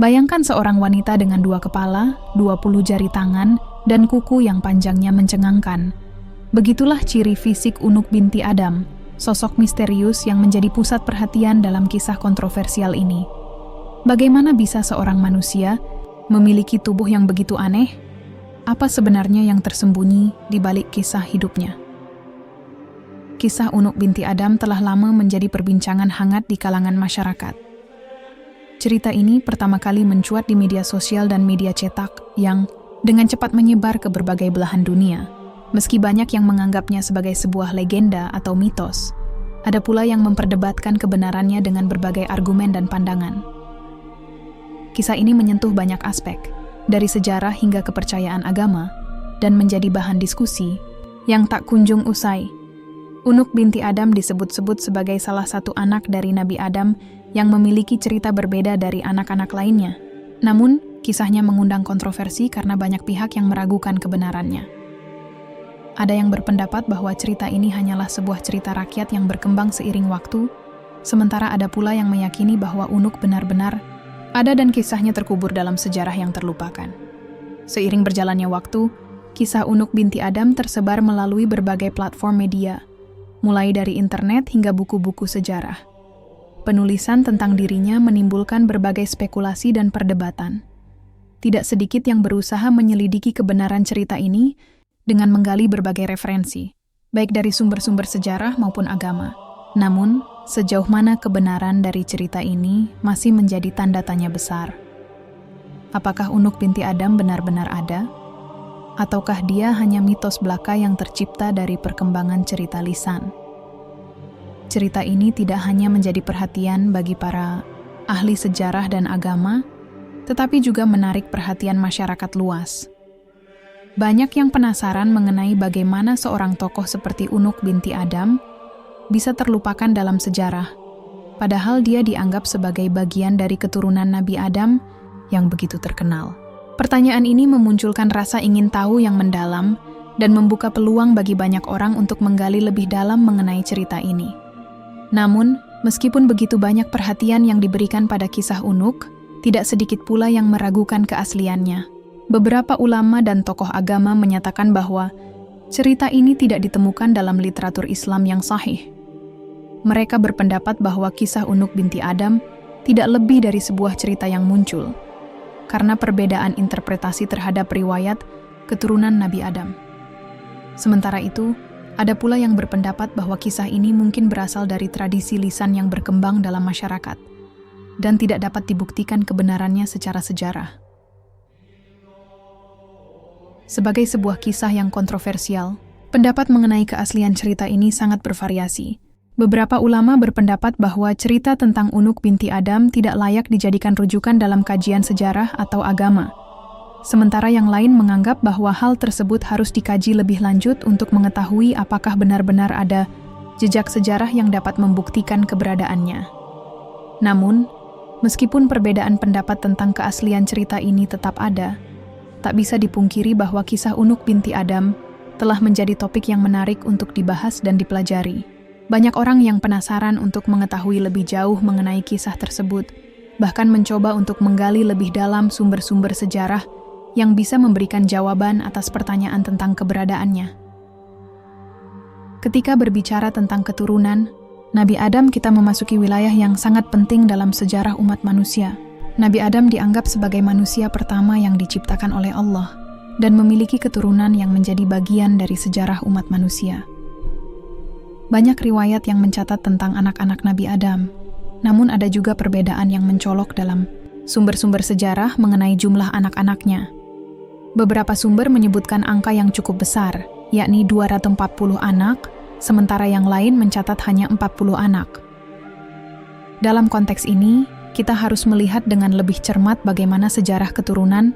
Bayangkan seorang wanita dengan 2 kepala, 20 jari tangan, dan kuku yang panjangnya mencengangkan. Begitulah ciri fisik Unuk binti Adam, sosok misterius yang menjadi pusat perhatian dalam kisah kontroversial ini. Bagaimana bisa seorang manusia memiliki tubuh yang begitu aneh? Apa sebenarnya yang tersembunyi di balik kisah hidupnya? Kisah Unuk binti Adam telah lama menjadi perbincangan hangat di kalangan masyarakat. Cerita ini pertama kali mencuat di media sosial dan media cetak yang dengan cepat menyebar ke berbagai belahan dunia. Meski banyak yang menganggapnya sebagai sebuah legenda atau mitos, ada pula yang memperdebatkan kebenarannya dengan berbagai argumen dan pandangan. Kisah ini menyentuh banyak aspek, dari sejarah hingga kepercayaan agama, dan menjadi bahan diskusi yang tak kunjung usai. Unuk binti Adam disebut-sebut sebagai salah satu anak dari Nabi Adam yang memiliki cerita berbeda dari anak-anak lainnya. Namun, kisahnya mengundang kontroversi karena banyak pihak yang meragukan kebenarannya. Ada yang berpendapat bahwa cerita ini hanyalah sebuah cerita rakyat yang berkembang seiring waktu, sementara ada pula yang meyakini bahwa Unuk benar-benar ada dan kisahnya terkubur dalam sejarah yang terlupakan. Seiring berjalannya waktu, kisah Unuk binti Adam tersebar melalui berbagai platform media, mulai dari internet hingga buku-buku sejarah. Penulisan tentang dirinya menimbulkan berbagai spekulasi dan perdebatan. Tidak sedikit yang berusaha menyelidiki kebenaran cerita ini dengan menggali berbagai referensi, baik dari sumber-sumber sejarah maupun agama. Namun, sejauh mana kebenaran dari cerita ini masih menjadi tanda tanya besar. Apakah Unuk binti Adam benar-benar ada? Ataukah dia hanya mitos belaka yang tercipta dari perkembangan cerita lisan? Cerita ini tidak hanya menjadi perhatian bagi para ahli sejarah dan agama, tetapi juga menarik perhatian masyarakat luas. Banyak yang penasaran mengenai bagaimana seorang tokoh seperti Unuk binti Adam bisa terlupakan dalam sejarah, padahal dia dianggap sebagai bagian dari keturunan Nabi Adam yang begitu terkenal. Pertanyaan ini memunculkan rasa ingin tahu yang mendalam dan membuka peluang bagi banyak orang untuk menggali lebih dalam mengenai cerita ini. Namun, meskipun begitu banyak perhatian yang diberikan pada kisah Unuk, tidak sedikit pula yang meragukan keasliannya. Beberapa ulama dan tokoh agama menyatakan bahwa cerita ini tidak ditemukan dalam literatur Islam yang sahih. Mereka berpendapat bahwa kisah Unuk binti Adam tidak lebih dari sebuah cerita yang muncul, karena perbedaan interpretasi terhadap riwayat keturunan Nabi Adam. Sementara itu, ada pula yang berpendapat bahwa kisah ini mungkin berasal dari tradisi lisan yang berkembang dalam masyarakat dan tidak dapat dibuktikan kebenarannya secara sejarah. Sebagai sebuah kisah yang kontroversial, pendapat mengenai keaslian cerita ini sangat bervariasi. Beberapa ulama berpendapat bahwa cerita tentang Unuk binti Adam tidak layak dijadikan rujukan dalam kajian sejarah atau agama. Sementara yang lain menganggap bahwa hal tersebut harus dikaji lebih lanjut untuk mengetahui apakah benar-benar ada jejak sejarah yang dapat membuktikan keberadaannya. Namun, meskipun perbedaan pendapat tentang keaslian cerita ini tetap ada, tak bisa dipungkiri bahwa kisah Unuk binti Adam telah menjadi topik yang menarik untuk dibahas dan dipelajari. Banyak orang yang penasaran untuk mengetahui lebih jauh mengenai kisah tersebut, bahkan mencoba untuk menggali lebih dalam sumber-sumber sejarah yang bisa memberikan jawaban atas pertanyaan tentang keberadaannya. Ketika berbicara tentang keturunan, Nabi Adam kita memasuki wilayah yang sangat penting dalam sejarah umat manusia. Nabi Adam dianggap sebagai manusia pertama yang diciptakan oleh Allah dan memiliki keturunan yang menjadi bagian dari sejarah umat manusia. Banyak riwayat yang mencatat tentang anak-anak Nabi Adam, namun ada juga perbedaan yang mencolok dalam sumber-sumber sejarah mengenai jumlah anak-anaknya. Beberapa sumber menyebutkan angka yang cukup besar, yakni 240 anak, sementara yang lain mencatat hanya 40 anak. Dalam konteks ini, kita harus melihat dengan lebih cermat bagaimana sejarah keturunan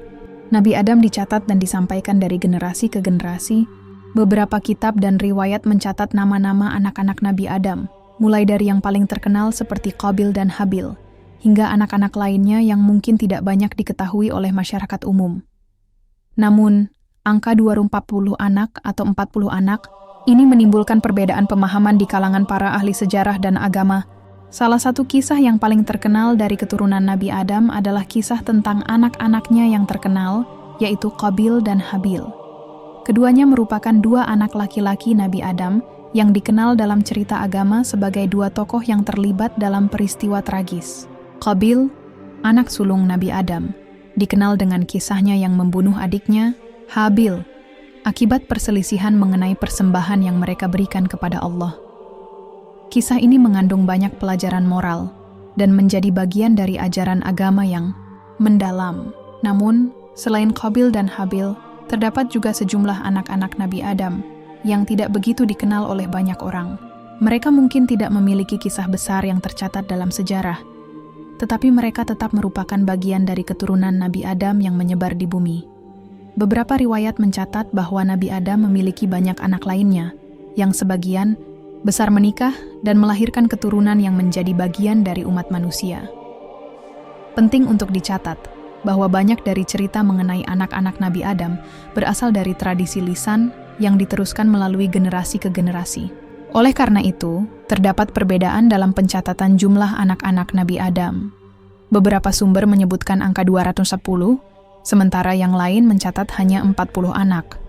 Nabi Adam dicatat dan disampaikan dari generasi ke generasi. Beberapa kitab dan riwayat mencatat nama-nama anak-anak Nabi Adam, mulai dari yang paling terkenal seperti Qabil dan Habil, hingga anak-anak lainnya yang mungkin tidak banyak diketahui oleh masyarakat umum. Namun, angka 240 anak atau 40 anak ini menimbulkan perbedaan pemahaman di kalangan para ahli sejarah dan agama Salah satu kisah yang paling terkenal dari keturunan Nabi Adam adalah kisah tentang anak-anaknya yang terkenal, yaitu Qabil dan Habil. Keduanya merupakan dua anak laki-laki Nabi Adam yang dikenal dalam cerita agama sebagai dua tokoh yang terlibat dalam peristiwa tragis. Qabil, anak sulung Nabi Adam, dikenal dengan kisahnya yang membunuh adiknya, Habil, akibat perselisihan mengenai persembahan yang mereka berikan kepada Allah. Kisah ini mengandung banyak pelajaran moral dan menjadi bagian dari ajaran agama yang mendalam. Namun, selain Qabil dan Habil, terdapat juga sejumlah anak-anak Nabi Adam yang tidak begitu dikenal oleh banyak orang. Mereka mungkin tidak memiliki kisah besar yang tercatat dalam sejarah, tetapi mereka tetap merupakan bagian dari keturunan Nabi Adam yang menyebar di bumi. Beberapa riwayat mencatat bahwa Nabi Adam memiliki banyak anak lainnya, yang sebagian besar menikah dan melahirkan keturunan yang menjadi bagian dari umat manusia. Penting untuk dicatat bahwa banyak dari cerita mengenai anak-anak Nabi Adam berasal dari tradisi lisan yang diteruskan melalui generasi ke generasi. Oleh karena itu, terdapat perbedaan dalam pencatatan jumlah anak-anak Nabi Adam. Beberapa sumber menyebutkan angka 210, sementara yang lain mencatat hanya 40 anak.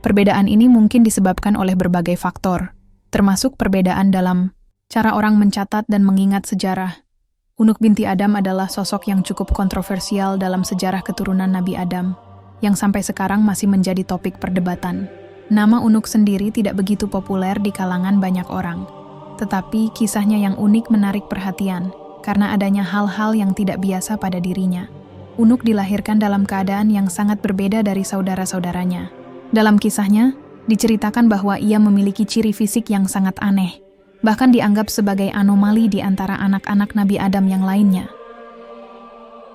Perbedaan ini mungkin disebabkan oleh berbagai faktor, termasuk perbedaan dalam cara orang mencatat dan mengingat sejarah. Unuk binti Adam adalah sosok yang cukup kontroversial dalam sejarah keturunan Nabi Adam, yang sampai sekarang masih menjadi topik perdebatan. Nama Unuk sendiri tidak begitu populer di kalangan banyak orang, tetapi kisahnya yang unik menarik perhatian karena adanya hal-hal yang tidak biasa pada dirinya. Unuk dilahirkan dalam keadaan yang sangat berbeda dari saudara-saudaranya. Dalam kisahnya, diceritakan bahwa ia memiliki ciri fisik yang sangat aneh, bahkan dianggap sebagai anomali di antara anak-anak Nabi Adam yang lainnya.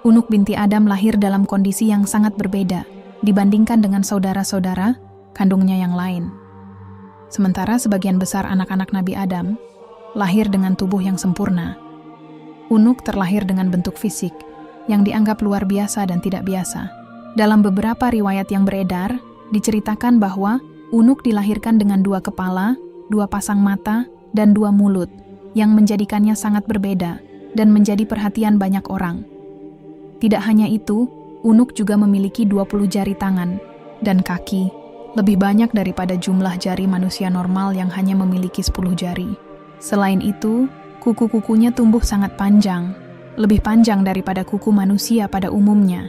Unuk binti Adam lahir dalam kondisi yang sangat berbeda dibandingkan dengan saudara-saudara kandungnya yang lain. Sementara sebagian besar anak-anak Nabi Adam lahir dengan tubuh yang sempurna. Unuk terlahir dengan bentuk fisik yang dianggap luar biasa dan tidak biasa. Dalam beberapa riwayat yang beredar, diceritakan bahwa Unuk dilahirkan dengan 2 kepala, 2 pasang mata, dan 2 mulut, yang menjadikannya sangat berbeda dan menjadi perhatian banyak orang. Tidak hanya itu, Unuk juga memiliki 20 jari tangan dan kaki, lebih banyak daripada jumlah jari manusia normal yang hanya memiliki 10 jari. Selain itu, kuku-kukunya tumbuh sangat panjang, lebih panjang daripada kuku manusia pada umumnya.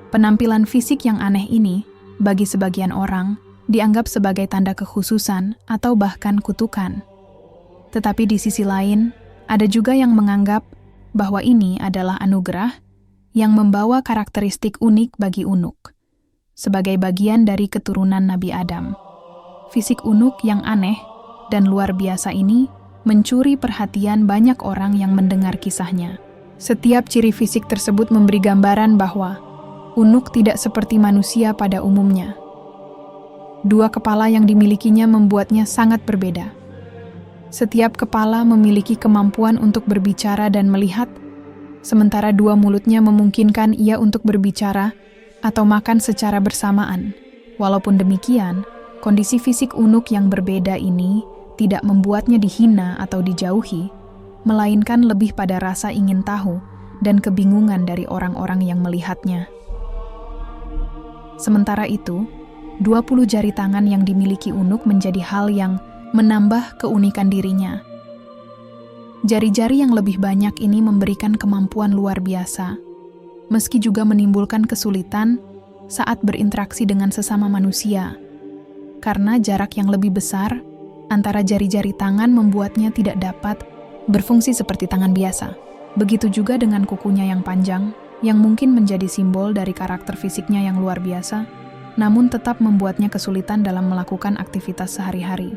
Penampilan fisik yang aneh ini, bagi sebagian orang, dianggap sebagai tanda kekhususan atau bahkan kutukan. Tetapi di sisi lain, ada juga yang menganggap bahwa ini adalah anugerah yang membawa karakteristik unik bagi Unuk, sebagai bagian dari keturunan Nabi Adam. Fisik Unuk yang aneh dan luar biasa ini mencuri perhatian banyak orang yang mendengar kisahnya. Setiap ciri fisik tersebut memberi gambaran bahwa Unuk tidak seperti manusia pada umumnya. 2 kepala yang dimilikinya membuatnya sangat berbeda. Setiap kepala memiliki kemampuan untuk berbicara dan melihat, sementara 2 mulutnya memungkinkan ia untuk berbicara atau makan secara bersamaan. Walaupun demikian, kondisi fisik Unuk yang berbeda ini tidak membuatnya dihina atau dijauhi, melainkan lebih pada rasa ingin tahu dan kebingungan dari orang-orang yang melihatnya. Sementara itu, 20 jari tangan yang dimiliki Unuk menjadi hal yang menambah keunikan dirinya. Jari-jari yang lebih banyak ini memberikan kemampuan luar biasa, meski juga menimbulkan kesulitan saat berinteraksi dengan sesama manusia, karena jarak yang lebih besar antara jari-jari tangan membuatnya tidak dapat berfungsi seperti tangan biasa. Begitu juga dengan kukunya yang panjang, yang mungkin menjadi simbol dari karakter fisiknya yang luar biasa, namun tetap membuatnya kesulitan dalam melakukan aktivitas sehari-hari.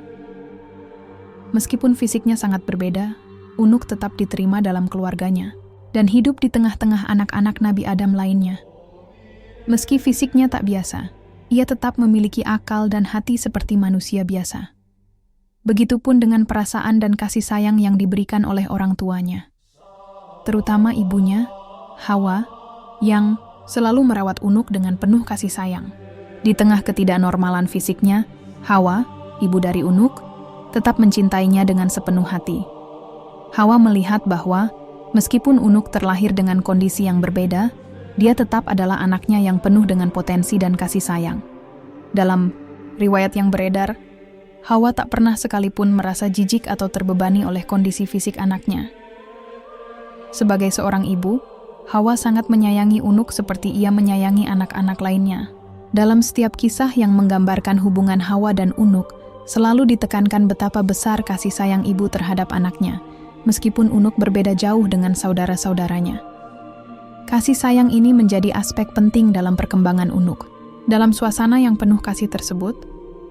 Meskipun fisiknya sangat berbeda, Unuk tetap diterima dalam keluarganya dan hidup di tengah-tengah anak-anak Nabi Adam lainnya. Meski fisiknya tak biasa, ia tetap memiliki akal dan hati seperti manusia biasa. Begitupun dengan perasaan dan kasih sayang yang diberikan oleh orang tuanya, terutama ibunya, Hawa, yang selalu merawat Unuk dengan penuh kasih sayang. Di tengah ketidaknormalan fisiknya, Hawa, ibu dari Unuk, tetap mencintainya dengan sepenuh hati. Hawa melihat bahwa meskipun Unuk terlahir dengan kondisi yang berbeda, dia tetap adalah anaknya yang penuh dengan potensi dan kasih sayang. Dalam riwayat yang beredar, Hawa tak pernah sekalipun merasa jijik atau terbebani oleh kondisi fisik anaknya. Sebagai seorang ibu, Hawa sangat menyayangi Unuk seperti ia menyayangi anak-anak lainnya. Dalam setiap kisah yang menggambarkan hubungan Hawa dan Unuk, selalu ditekankan betapa besar kasih sayang ibu terhadap anaknya, meskipun Unuk berbeda jauh dengan saudara-saudaranya. Kasih sayang ini menjadi aspek penting dalam perkembangan Unuk. Dalam suasana yang penuh kasih tersebut,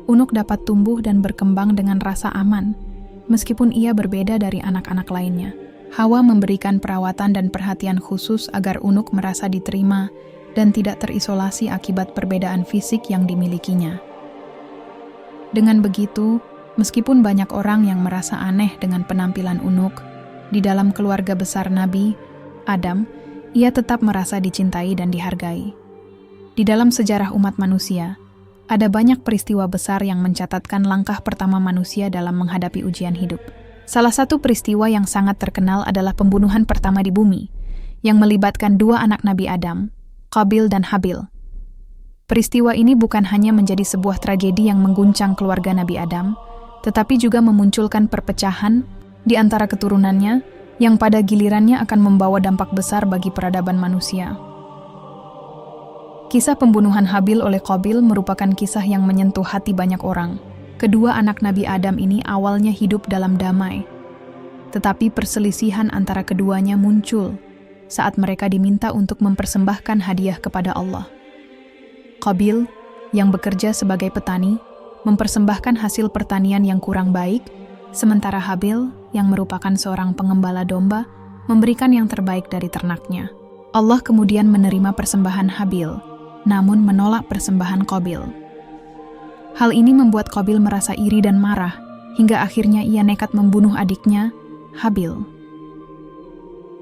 Unuk dapat tumbuh dan berkembang dengan rasa aman, meskipun ia berbeda dari anak-anak lainnya. Hawa memberikan perawatan dan perhatian khusus agar Unuk merasa diterima dan tidak terisolasi akibat perbedaan fisik yang dimilikinya. Dengan begitu, meskipun banyak orang yang merasa aneh dengan penampilan Unuk, di dalam keluarga besar Nabi Adam, ia tetap merasa dicintai dan dihargai. Di dalam sejarah umat manusia, ada banyak peristiwa besar yang mencatatkan langkah pertama manusia dalam menghadapi ujian hidup. Salah satu peristiwa yang sangat terkenal adalah pembunuhan pertama di bumi, yang melibatkan dua anak Nabi Adam, Qabil dan Habil. Peristiwa ini bukan hanya menjadi sebuah tragedi yang mengguncang keluarga Nabi Adam, tetapi juga memunculkan perpecahan di antara keturunannya yang pada gilirannya akan membawa dampak besar bagi peradaban manusia. Kisah pembunuhan Habil oleh Qabil merupakan kisah yang menyentuh hati banyak orang. Kedua anak Nabi Adam ini awalnya hidup dalam damai, tetapi perselisihan antara keduanya muncul saat mereka diminta untuk mempersembahkan hadiah kepada Allah. Qabil, yang bekerja sebagai petani, mempersembahkan hasil pertanian yang kurang baik, sementara Habil, yang merupakan seorang pengembala domba, memberikan yang terbaik dari ternaknya. Allah kemudian menerima persembahan Habil, namun menolak persembahan Qabil. Hal ini membuat Qabil merasa iri dan marah, hingga akhirnya ia nekat membunuh adiknya, Habil.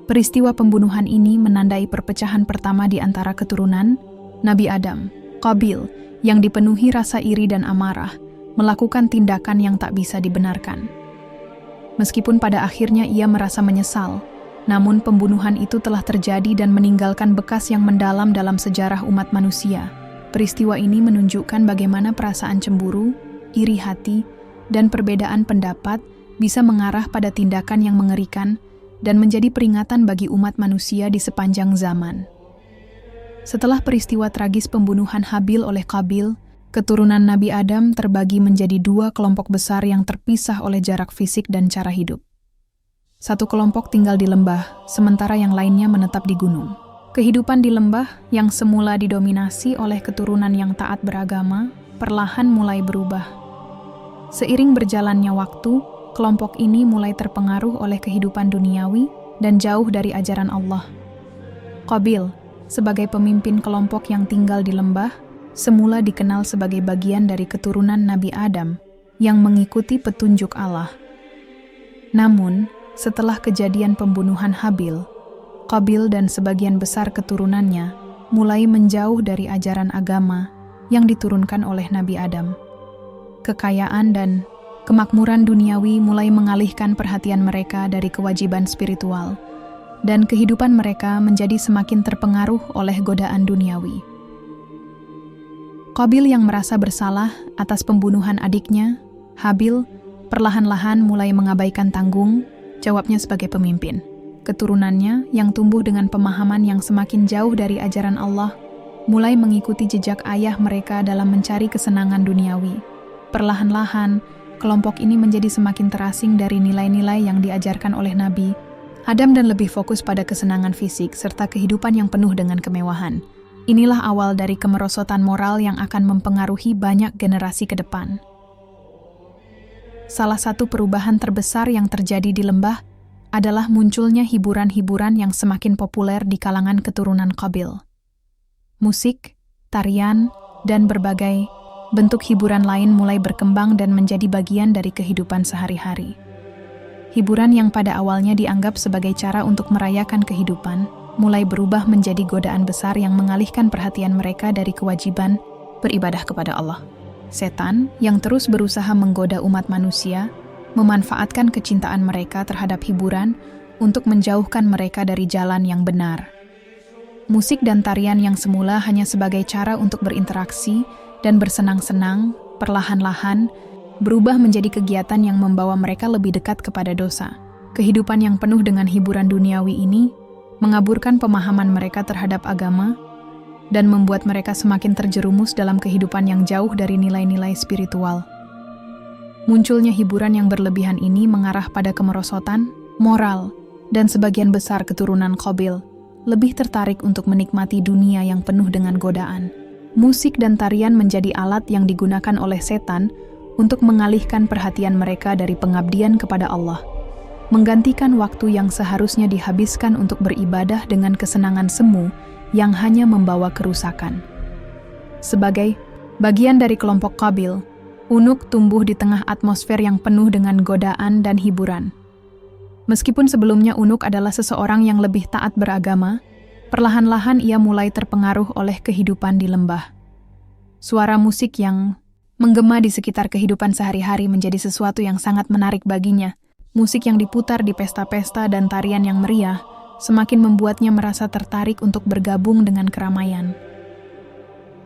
Peristiwa pembunuhan ini menandai perpecahan pertama di antara keturunan Nabi Adam. Qabil, yang dipenuhi rasa iri dan amarah, melakukan tindakan yang tak bisa dibenarkan. Meskipun pada akhirnya ia merasa menyesal, namun pembunuhan itu telah terjadi dan meninggalkan bekas yang mendalam dalam sejarah umat manusia. Peristiwa ini menunjukkan bagaimana perasaan cemburu, iri hati, dan perbedaan pendapat bisa mengarah pada tindakan yang mengerikan dan menjadi peringatan bagi umat manusia di sepanjang zaman. Setelah peristiwa tragis pembunuhan Habil oleh Qabil, keturunan Nabi Adam terbagi menjadi dua kelompok besar yang terpisah oleh jarak fisik dan cara hidup. Satu kelompok tinggal di lembah, sementara yang lainnya menetap di gunung. Kehidupan di lembah yang semula didominasi oleh keturunan yang taat beragama, perlahan mulai berubah. Seiring berjalannya waktu, kelompok ini mulai terpengaruh oleh kehidupan duniawi dan jauh dari ajaran Allah. Qabil, sebagai pemimpin kelompok yang tinggal di lembah, semula dikenal sebagai bagian dari keturunan Nabi Adam yang mengikuti petunjuk Allah. Namun, setelah kejadian pembunuhan Habil, Qabil dan sebagian besar keturunannya mulai menjauh dari ajaran agama yang diturunkan oleh Nabi Adam. Kekayaan dan kemakmuran duniawi mulai mengalihkan perhatian mereka dari kewajiban spiritual, dan kehidupan mereka menjadi semakin terpengaruh oleh godaan duniawi. Qabil yang merasa bersalah atas pembunuhan adiknya, Habil, perlahan-lahan mulai mengabaikan tanggung jawabnya sebagai pemimpin. Keturunannya yang tumbuh dengan pemahaman yang semakin jauh dari ajaran Allah, mulai mengikuti jejak ayah mereka dalam mencari kesenangan duniawi. Perlahan-lahan, kelompok ini menjadi semakin terasing dari nilai-nilai yang diajarkan oleh Nabi Adam dan lebih fokus pada kesenangan fisik serta kehidupan yang penuh dengan kemewahan. Inilah awal dari kemerosotan moral yang akan mempengaruhi banyak generasi ke depan. Salah satu perubahan terbesar yang terjadi di lembah adalah munculnya hiburan-hiburan yang semakin populer di kalangan keturunan Qabil. Musik, tarian, dan berbagai bentuk hiburan lain mulai berkembang dan menjadi bagian dari kehidupan sehari-hari. Hiburan yang pada awalnya dianggap sebagai cara untuk merayakan kehidupan, mulai berubah menjadi godaan besar yang mengalihkan perhatian mereka dari kewajiban beribadah kepada Allah. Setan, yang terus berusaha menggoda umat manusia, memanfaatkan kecintaan mereka terhadap hiburan untuk menjauhkan mereka dari jalan yang benar. Musik dan tarian yang semula hanya sebagai cara untuk berinteraksi dan bersenang-senang, perlahan-lahan berubah menjadi kegiatan yang membawa mereka lebih dekat kepada dosa. Kehidupan yang penuh dengan hiburan duniawi ini mengaburkan pemahaman mereka terhadap agama dan membuat mereka semakin terjerumus dalam kehidupan yang jauh dari nilai-nilai spiritual. Munculnya hiburan yang berlebihan ini mengarah pada kemerosotan, moral, dan sebagian besar keturunan Qabil lebih tertarik untuk menikmati dunia yang penuh dengan godaan. Musik dan tarian menjadi alat yang digunakan oleh setan untuk mengalihkan perhatian mereka dari pengabdian kepada Allah, menggantikan waktu yang seharusnya dihabiskan untuk beribadah dengan kesenangan semu yang hanya membawa kerusakan. Sebagai bagian dari kelompok Qabil, Unuk tumbuh di tengah atmosfer yang penuh dengan godaan dan hiburan. Meskipun sebelumnya Unuk adalah seseorang yang lebih taat beragama, perlahan-lahan ia mulai terpengaruh oleh kehidupan di lembah. Suara musik yang menggema di sekitar kehidupan sehari-hari menjadi sesuatu yang sangat menarik baginya. Musik yang diputar di pesta-pesta dan tarian yang meriah semakin membuatnya merasa tertarik untuk bergabung dengan keramaian.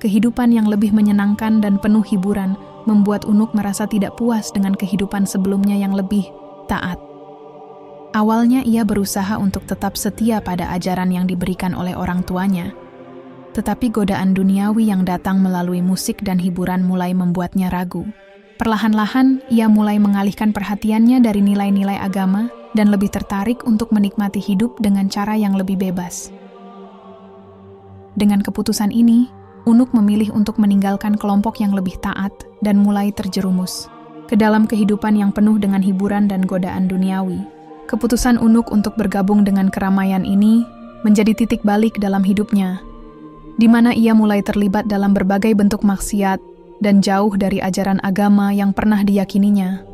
Kehidupan yang lebih menyenangkan dan penuh hiburan membuat Unuk merasa tidak puas dengan kehidupan sebelumnya yang lebih taat. Awalnya ia berusaha untuk tetap setia pada ajaran yang diberikan oleh orang tuanya, tetapi godaan duniawi yang datang melalui musik dan hiburan mulai membuatnya ragu. Perlahan-lahan, ia mulai mengalihkan perhatiannya dari nilai-nilai agama dan lebih tertarik untuk menikmati hidup dengan cara yang lebih bebas. Dengan keputusan ini, Unuk memilih untuk meninggalkan kelompok yang lebih taat dan mulai terjerumus ke dalam kehidupan yang penuh dengan hiburan dan godaan duniawi. Keputusan Unuk untuk bergabung dengan keramaian ini menjadi titik balik dalam hidupnya, di mana ia mulai terlibat dalam berbagai bentuk maksiat dan jauh dari ajaran agama yang pernah diyakininya.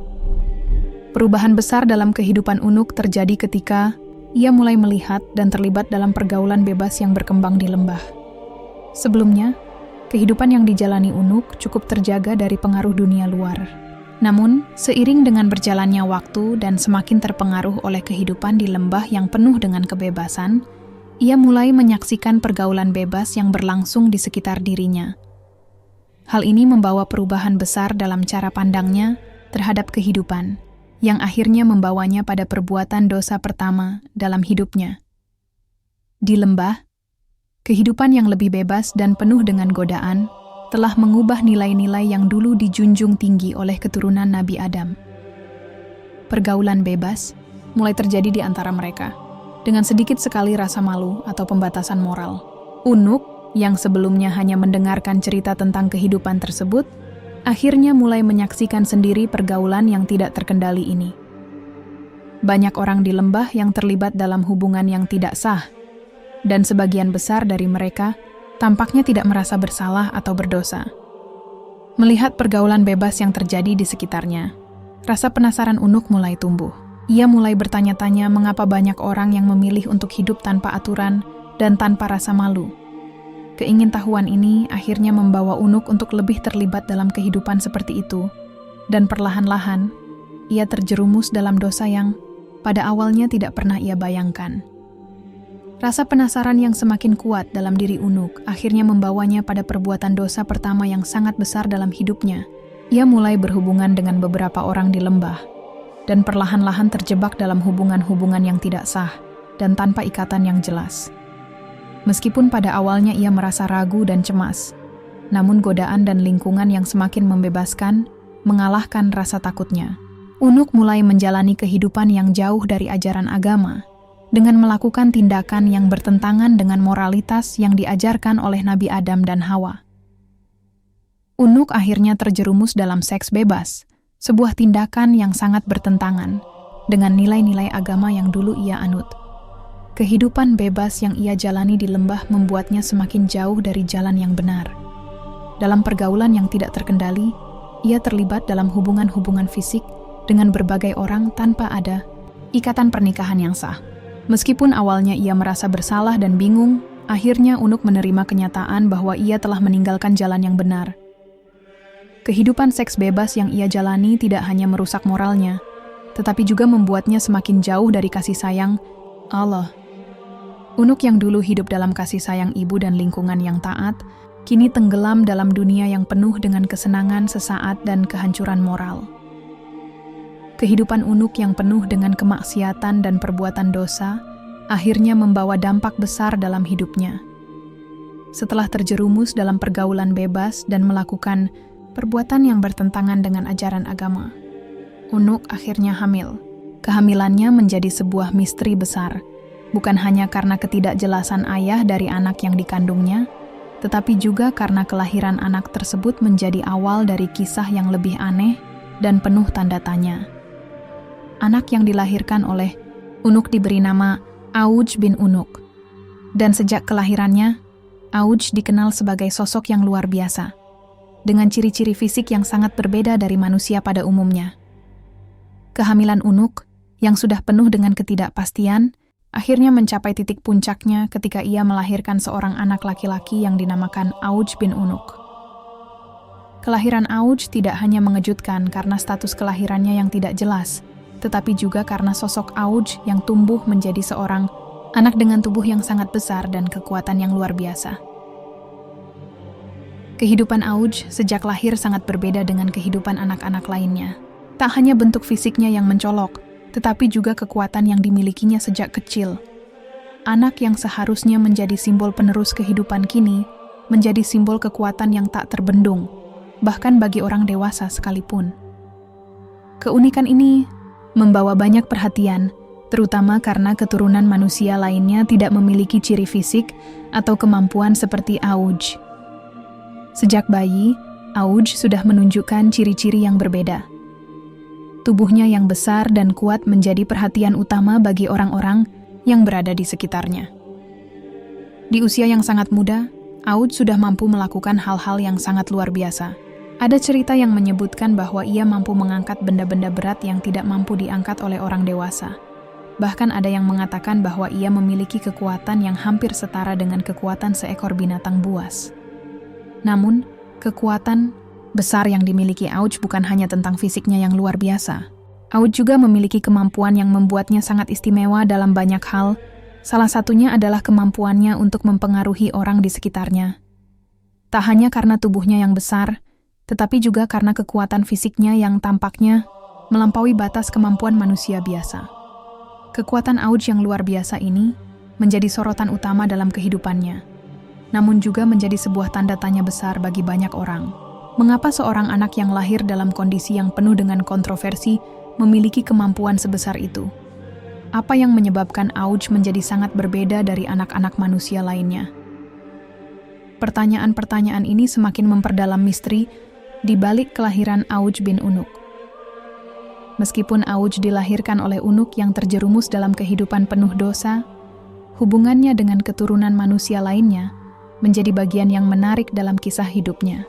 Perubahan besar dalam kehidupan Unuk terjadi ketika ia mulai melihat dan terlibat dalam pergaulan bebas yang berkembang di lembah. Sebelumnya, kehidupan yang dijalani Unuk cukup terjaga dari pengaruh dunia luar. Namun, seiring dengan berjalannya waktu dan semakin terpengaruh oleh kehidupan di lembah yang penuh dengan kebebasan, ia mulai menyaksikan pergaulan bebas yang berlangsung di sekitar dirinya. Hal ini membawa perubahan besar dalam cara pandangnya terhadap kehidupan, yang akhirnya membawanya pada perbuatan dosa pertama dalam hidupnya. Di lembah, kehidupan yang lebih bebas dan penuh dengan godaan telah mengubah nilai-nilai yang dulu dijunjung tinggi oleh keturunan Nabi Adam. Pergaulan bebas mulai terjadi di antara mereka, dengan sedikit sekali rasa malu atau pembatasan moral. Unuk, yang sebelumnya hanya mendengarkan cerita tentang kehidupan tersebut, akhirnya mulai menyaksikan sendiri pergaulan yang tidak terkendali ini. Banyak orang di lembah yang terlibat dalam hubungan yang tidak sah, dan sebagian besar dari mereka tampaknya tidak merasa bersalah atau berdosa. Melihat pergaulan bebas yang terjadi di sekitarnya, rasa penasaran Unuk mulai tumbuh. Ia mulai bertanya-tanya mengapa banyak orang yang memilih untuk hidup tanpa aturan dan tanpa rasa malu. Keingintahuan ini akhirnya membawa Unuk untuk lebih terlibat dalam kehidupan seperti itu, dan perlahan-lahan, ia terjerumus dalam dosa yang pada awalnya tidak pernah ia bayangkan. Rasa penasaran yang semakin kuat dalam diri Unuk akhirnya membawanya pada perbuatan dosa pertama yang sangat besar dalam hidupnya. Ia mulai berhubungan dengan beberapa orang di lembah, dan perlahan-lahan terjebak dalam hubungan-hubungan yang tidak sah dan tanpa ikatan yang jelas. Meskipun pada awalnya ia merasa ragu dan cemas, namun godaan dan lingkungan yang semakin membebaskan mengalahkan rasa takutnya. Unuk mulai menjalani kehidupan yang jauh dari ajaran agama, dengan melakukan tindakan yang bertentangan dengan moralitas yang diajarkan oleh Nabi Adam dan Hawa. Unuk akhirnya terjerumus dalam seks bebas, sebuah tindakan yang sangat bertentangan dengan nilai-nilai agama yang dulu ia anut. Kehidupan bebas yang ia jalani di lembah membuatnya semakin jauh dari jalan yang benar. Dalam pergaulan yang tidak terkendali, ia terlibat dalam hubungan-hubungan fisik dengan berbagai orang tanpa ada ikatan pernikahan yang sah. Meskipun awalnya ia merasa bersalah dan bingung, akhirnya Unuk menerima kenyataan bahwa ia telah meninggalkan jalan yang benar. Kehidupan seks bebas yang ia jalani tidak hanya merusak moralnya, tetapi juga membuatnya semakin jauh dari kasih sayang Allah. Unuk yang dulu hidup dalam kasih sayang ibu dan lingkungan yang taat, kini tenggelam dalam dunia yang penuh dengan kesenangan sesaat dan kehancuran moral. Kehidupan Unuk yang penuh dengan kemaksiatan dan perbuatan dosa, akhirnya membawa dampak besar dalam hidupnya. Setelah terjerumus dalam pergaulan bebas dan melakukan perbuatan yang bertentangan dengan ajaran agama, Unuk akhirnya hamil. Kehamilannya menjadi sebuah misteri besar, bukan hanya karena ketidakjelasan ayah dari anak yang dikandungnya, tetapi juga karena kelahiran anak tersebut menjadi awal dari kisah yang lebih aneh dan penuh tanda tanya. Anak yang dilahirkan oleh Unuk diberi nama Auj bin Unuk, dan sejak kelahirannya, Auj dikenal sebagai sosok yang luar biasa, dengan ciri-ciri fisik yang sangat berbeda dari manusia pada umumnya. Kehamilan Unuk, yang sudah penuh dengan ketidakpastian, akhirnya mencapai titik puncaknya ketika ia melahirkan seorang anak laki-laki yang dinamakan Auj bin Unuk. Kelahiran Auj tidak hanya mengejutkan karena status kelahirannya yang tidak jelas, tetapi juga karena sosok Auj yang tumbuh menjadi seorang anak dengan tubuh yang sangat besar dan kekuatan yang luar biasa. Kehidupan Auj sejak lahir sangat berbeda dengan kehidupan anak-anak lainnya. Tak hanya bentuk fisiknya yang mencolok, tetapi juga kekuatan yang dimilikinya sejak kecil. Anak yang seharusnya menjadi simbol penerus kehidupan kini, menjadi simbol kekuatan yang tak terbendung, bahkan bagi orang dewasa sekalipun. Keunikan ini membawa banyak perhatian, terutama karena keturunan manusia lainnya tidak memiliki ciri fisik atau kemampuan seperti Auj. Sejak bayi, Auj sudah menunjukkan ciri-ciri yang berbeda. Tubuhnya yang besar dan kuat menjadi perhatian utama bagi orang-orang yang berada di sekitarnya. Di usia yang sangat muda, Auj sudah mampu melakukan hal-hal yang sangat luar biasa. Ada cerita yang menyebutkan bahwa ia mampu mengangkat benda-benda berat yang tidak mampu diangkat oleh orang dewasa. Bahkan ada yang mengatakan bahwa ia memiliki kekuatan yang hampir setara dengan kekuatan seekor binatang buas. Namun, kekuatan besar yang dimiliki Auj bukan hanya tentang fisiknya yang luar biasa. Auj juga memiliki kemampuan yang membuatnya sangat istimewa dalam banyak hal. Salah satunya adalah kemampuannya untuk mempengaruhi orang di sekitarnya. Tak hanya karena tubuhnya yang besar, tetapi juga karena kekuatan fisiknya yang tampaknya melampaui batas kemampuan manusia biasa. Kekuatan Auj yang luar biasa ini menjadi sorotan utama dalam kehidupannya, namun juga menjadi sebuah tanda tanya besar bagi banyak orang. Mengapa seorang anak yang lahir dalam kondisi yang penuh dengan kontroversi memiliki kemampuan sebesar itu? Apa yang menyebabkan Auj menjadi sangat berbeda dari anak-anak manusia lainnya? Pertanyaan-pertanyaan ini semakin memperdalam misteri di balik kelahiran Auj bin Unuk. Meskipun Auj dilahirkan oleh Unuk yang terjerumus dalam kehidupan penuh dosa, hubungannya dengan keturunan manusia lainnya menjadi bagian yang menarik dalam kisah hidupnya.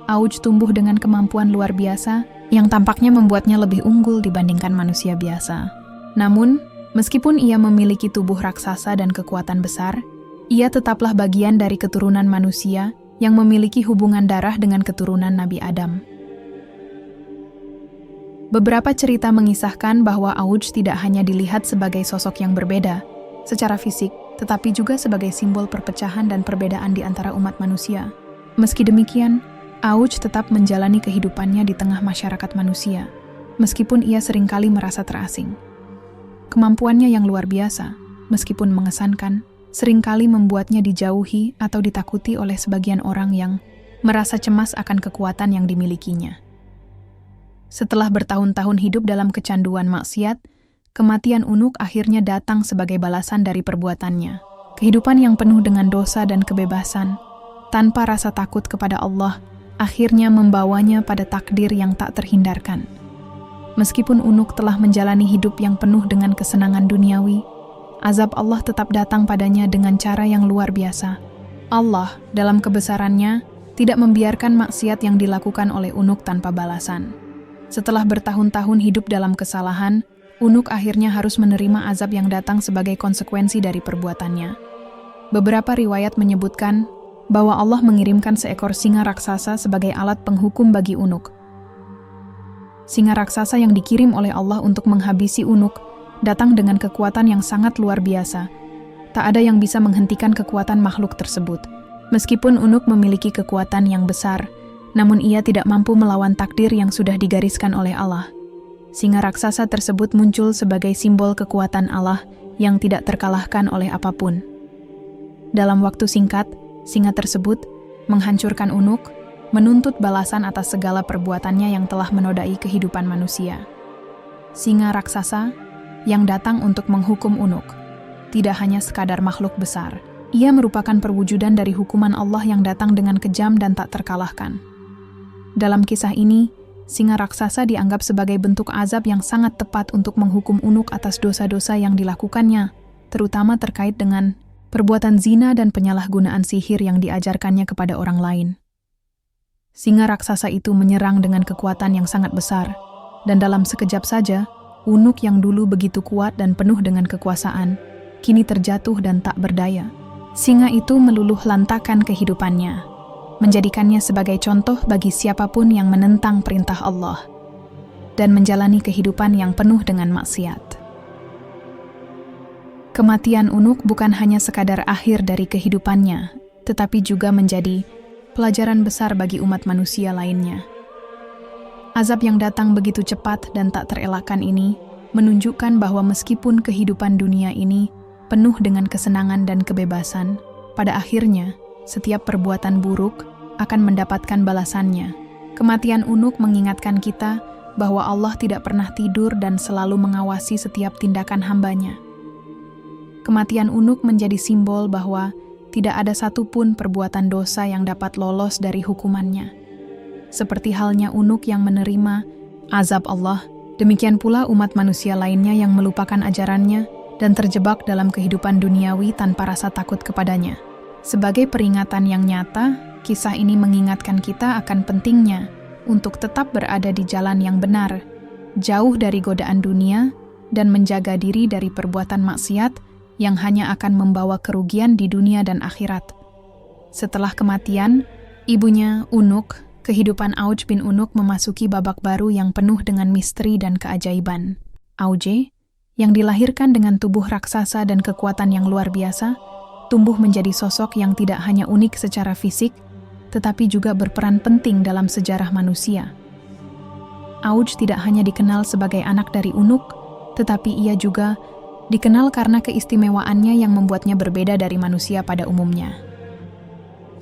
Auj tumbuh dengan kemampuan luar biasa yang tampaknya membuatnya lebih unggul dibandingkan manusia biasa. Namun, meskipun ia memiliki tubuh raksasa dan kekuatan besar, ia tetaplah bagian dari keturunan manusia yang memiliki hubungan darah dengan keturunan Nabi Adam. Beberapa cerita mengisahkan bahwa Auj tidak hanya dilihat sebagai sosok yang berbeda secara fisik, tetapi juga sebagai simbol perpecahan dan perbedaan di antara umat manusia. Meski demikian, Auj tetap menjalani kehidupannya di tengah masyarakat manusia, meskipun ia seringkali merasa terasing. Kemampuannya yang luar biasa, meskipun mengesankan, seringkali membuatnya dijauhi atau ditakuti oleh sebagian orang yang merasa cemas akan kekuatan yang dimilikinya. Setelah bertahun-tahun hidup dalam kecanduan maksiat, kematian Unuk akhirnya datang sebagai balasan dari perbuatannya. Kehidupan yang penuh dengan dosa dan kebebasan, tanpa rasa takut kepada Allah, akhirnya membawanya pada takdir yang tak terhindarkan. Meskipun Unuk telah menjalani hidup yang penuh dengan kesenangan duniawi, azab Allah tetap datang padanya dengan cara yang luar biasa. Allah, dalam kebesarannya, tidak membiarkan maksiat yang dilakukan oleh Unuk tanpa balasan. Setelah bertahun-tahun hidup dalam kesalahan, Unuk akhirnya harus menerima azab yang datang sebagai konsekuensi dari perbuatannya. Beberapa riwayat menyebutkan bahwa Allah mengirimkan seekor singa raksasa sebagai alat penghukum bagi Unuk. Singa raksasa yang dikirim oleh Allah untuk menghabisi Unuk datang dengan kekuatan yang sangat luar biasa. Tak ada yang bisa menghentikan kekuatan makhluk tersebut. Meskipun Unuk memiliki kekuatan yang besar, namun ia tidak mampu melawan takdir yang sudah digariskan oleh Allah. Singa raksasa tersebut muncul sebagai simbol kekuatan Allah yang tidak terkalahkan oleh apapun. Dalam waktu singkat, singa tersebut menghancurkan Unuk, menuntut balasan atas segala perbuatannya yang telah menodai kehidupan manusia. Singa raksasa yang datang untuk menghukum Unuk tidak hanya sekadar makhluk besar. Ia merupakan perwujudan dari hukuman Allah yang datang dengan kejam dan tak terkalahkan. Dalam kisah ini, singa raksasa dianggap sebagai bentuk azab yang sangat tepat untuk menghukum Unuk atas dosa-dosa yang dilakukannya, terutama terkait dengan perbuatan zina dan penyalahgunaan sihir yang diajarkannya kepada orang lain. Singa raksasa itu menyerang dengan kekuatan yang sangat besar, dan dalam sekejap saja, Unuk yang dulu begitu kuat dan penuh dengan kekuasaan, kini terjatuh dan tak berdaya. Singa itu meluluh lantakan kehidupannya, menjadikannya sebagai contoh bagi siapapun yang menentang perintah Allah, dan menjalani kehidupan yang penuh dengan maksiat. Kematian Unuk bukan hanya sekadar akhir dari kehidupannya, tetapi juga menjadi pelajaran besar bagi umat manusia lainnya. Azab yang datang begitu cepat dan tak terelakkan ini menunjukkan bahwa meskipun kehidupan dunia ini penuh dengan kesenangan dan kebebasan, pada akhirnya setiap perbuatan buruk akan mendapatkan balasannya. Kematian Unuk mengingatkan kita bahwa Allah tidak pernah tidur dan selalu mengawasi setiap tindakan hambanya. Kematian Unuk menjadi simbol bahwa tidak ada satupun perbuatan dosa yang dapat lolos dari hukumannya. Seperti halnya Unuk yang menerima azab Allah, demikian pula umat manusia lainnya yang melupakan ajarannya dan terjebak dalam kehidupan duniawi tanpa rasa takut kepadanya. Sebagai peringatan yang nyata, kisah ini mengingatkan kita akan pentingnya untuk tetap berada di jalan yang benar, jauh dari godaan dunia, dan menjaga diri dari perbuatan maksiat yang hanya akan membawa kerugian di dunia dan akhirat. Setelah kematian ibunya Unuk, kehidupan Auj bin Unuk memasuki babak baru yang penuh dengan misteri dan keajaiban. Auj, yang dilahirkan dengan tubuh raksasa dan kekuatan yang luar biasa, tumbuh menjadi sosok yang tidak hanya unik secara fisik, tetapi juga berperan penting dalam sejarah manusia. Auj tidak hanya dikenal sebagai anak dari Unuk, tetapi ia juga dikenal karena keistimewaannya yang membuatnya berbeda dari manusia pada umumnya.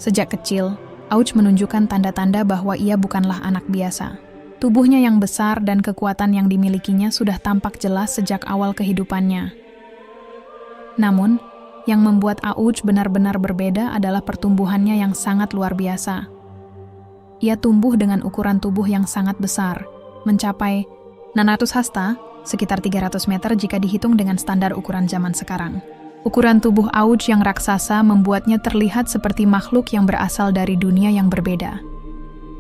Sejak kecil, Auj menunjukkan tanda-tanda bahwa ia bukanlah anak biasa. Tubuhnya yang besar dan kekuatan yang dimilikinya sudah tampak jelas sejak awal kehidupannya. Namun, yang membuat Auj benar-benar berbeda adalah pertumbuhannya yang sangat luar biasa. Ia tumbuh dengan ukuran tubuh yang sangat besar, mencapai 600 hasta, sekitar 300 meter jika dihitung dengan standar ukuran zaman sekarang. Ukuran tubuh Auj yang raksasa membuatnya terlihat seperti makhluk yang berasal dari dunia yang berbeda.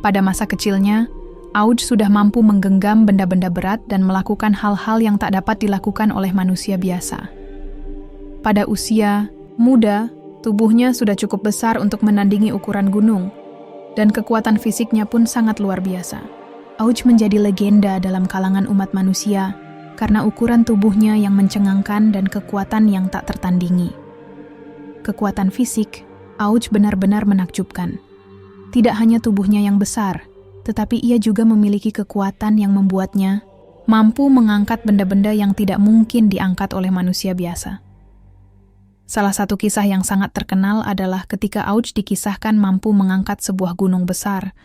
Pada masa kecilnya, Auj sudah mampu menggenggam benda-benda berat dan melakukan hal-hal yang tak dapat dilakukan oleh manusia biasa. Pada usia muda, tubuhnya sudah cukup besar untuk menandingi ukuran gunung, dan kekuatan fisiknya pun sangat luar biasa. Auj menjadi legenda dalam kalangan umat manusia, karena ukuran tubuhnya yang mencengangkan dan kekuatan yang tak tertandingi. Kekuatan fisik, Auj benar-benar menakjubkan. Tidak hanya tubuhnya yang besar, tetapi ia juga memiliki kekuatan yang membuatnya mampu mengangkat benda-benda yang tidak mungkin diangkat oleh manusia biasa. Salah satu kisah yang sangat terkenal adalah ketika Auj dikisahkan mampu mengangkat sebuah gunung besar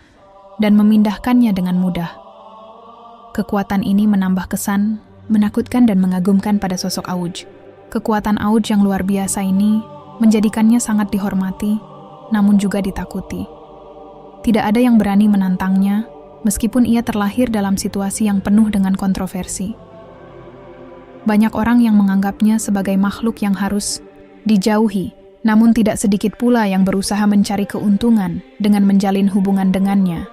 dan memindahkannya dengan mudah. Kekuatan ini menambah kesan menakutkan dan mengagumkan pada sosok Auj. Kekuatan Auj yang luar biasa ini menjadikannya sangat dihormati, namun juga ditakuti. Tidak ada yang berani menantangnya, meskipun ia terlahir dalam situasi yang penuh dengan kontroversi. Banyak orang yang menganggapnya sebagai makhluk yang harus dijauhi, namun tidak sedikit pula yang berusaha mencari keuntungan dengan menjalin hubungan dengannya,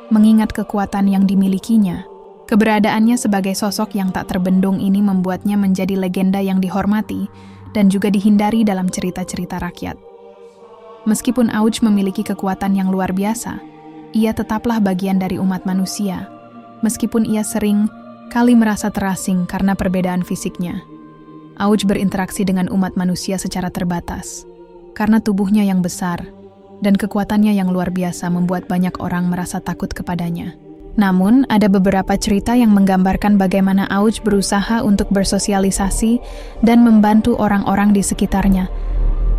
mengingat kekuatan yang dimilikinya. Keberadaannya sebagai sosok yang tak terbendung ini membuatnya menjadi legenda yang dihormati dan juga dihindari dalam cerita-cerita rakyat. Meskipun Auj memiliki kekuatan yang luar biasa, ia tetaplah bagian dari umat manusia, meskipun ia sering kali merasa terasing karena perbedaan fisiknya. Auj berinteraksi dengan umat manusia secara terbatas, karena tubuhnya yang besar dan kekuatannya yang luar biasa membuat banyak orang merasa takut kepadanya. Namun, ada beberapa cerita yang menggambarkan bagaimana Auj berusaha untuk bersosialisasi dan membantu orang-orang di sekitarnya,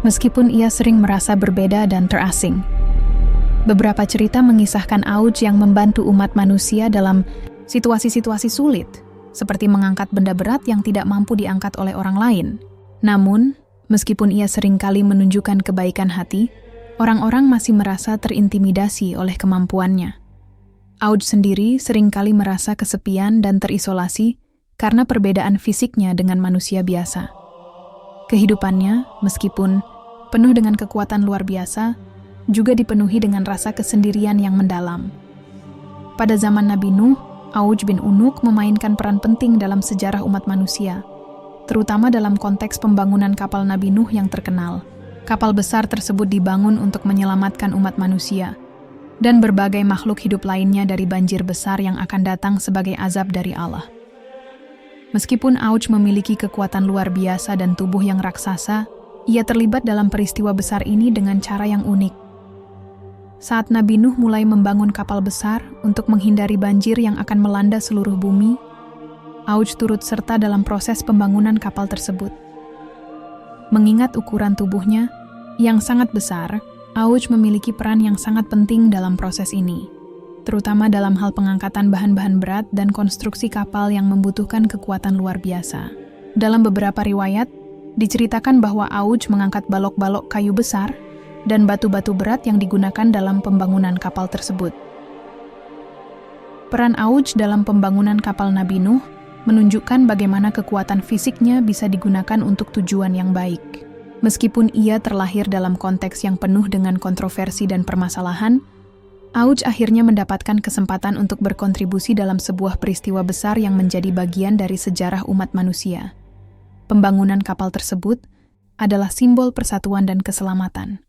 meskipun ia sering merasa berbeda dan terasing. Beberapa cerita mengisahkan Auj yang membantu umat manusia dalam situasi-situasi sulit, seperti mengangkat benda berat yang tidak mampu diangkat oleh orang lain. Namun, meskipun ia seringkali menunjukkan kebaikan hati, orang-orang masih merasa terintimidasi oleh kemampuannya. Auj sendiri seringkali merasa kesepian dan terisolasi karena perbedaan fisiknya dengan manusia biasa. Kehidupannya, meskipun penuh dengan kekuatan luar biasa, juga dipenuhi dengan rasa kesendirian yang mendalam. Pada zaman Nabi Nuh, Auj bin Unuk memainkan peran penting dalam sejarah umat manusia, terutama dalam konteks pembangunan kapal Nabi Nuh yang terkenal. Kapal besar tersebut dibangun untuk menyelamatkan umat manusia dan berbagai makhluk hidup lainnya dari banjir besar yang akan datang sebagai azab dari Allah. Meskipun Auj memiliki kekuatan luar biasa dan tubuh yang raksasa, ia terlibat dalam peristiwa besar ini dengan cara yang unik. Saat Nabi Nuh mulai membangun kapal besar untuk menghindari banjir yang akan melanda seluruh bumi, Auj turut serta dalam proses pembangunan kapal tersebut. Mengingat ukuran tubuhnya yang sangat besar, Auj memiliki peran yang sangat penting dalam proses ini, terutama dalam hal pengangkatan bahan-bahan berat dan konstruksi kapal yang membutuhkan kekuatan luar biasa. Dalam beberapa riwayat, diceritakan bahwa Auj mengangkat balok-balok kayu besar dan batu-batu berat yang digunakan dalam pembangunan kapal tersebut. Peran Auj dalam pembangunan kapal Nabi Nuh menunjukkan bagaimana kekuatan fisiknya bisa digunakan untuk tujuan yang baik. Meskipun ia terlahir dalam konteks yang penuh dengan kontroversi dan permasalahan, Auj akhirnya mendapatkan kesempatan untuk berkontribusi dalam sebuah peristiwa besar yang menjadi bagian dari sejarah umat manusia. Pembangunan kapal tersebut adalah simbol persatuan dan keselamatan,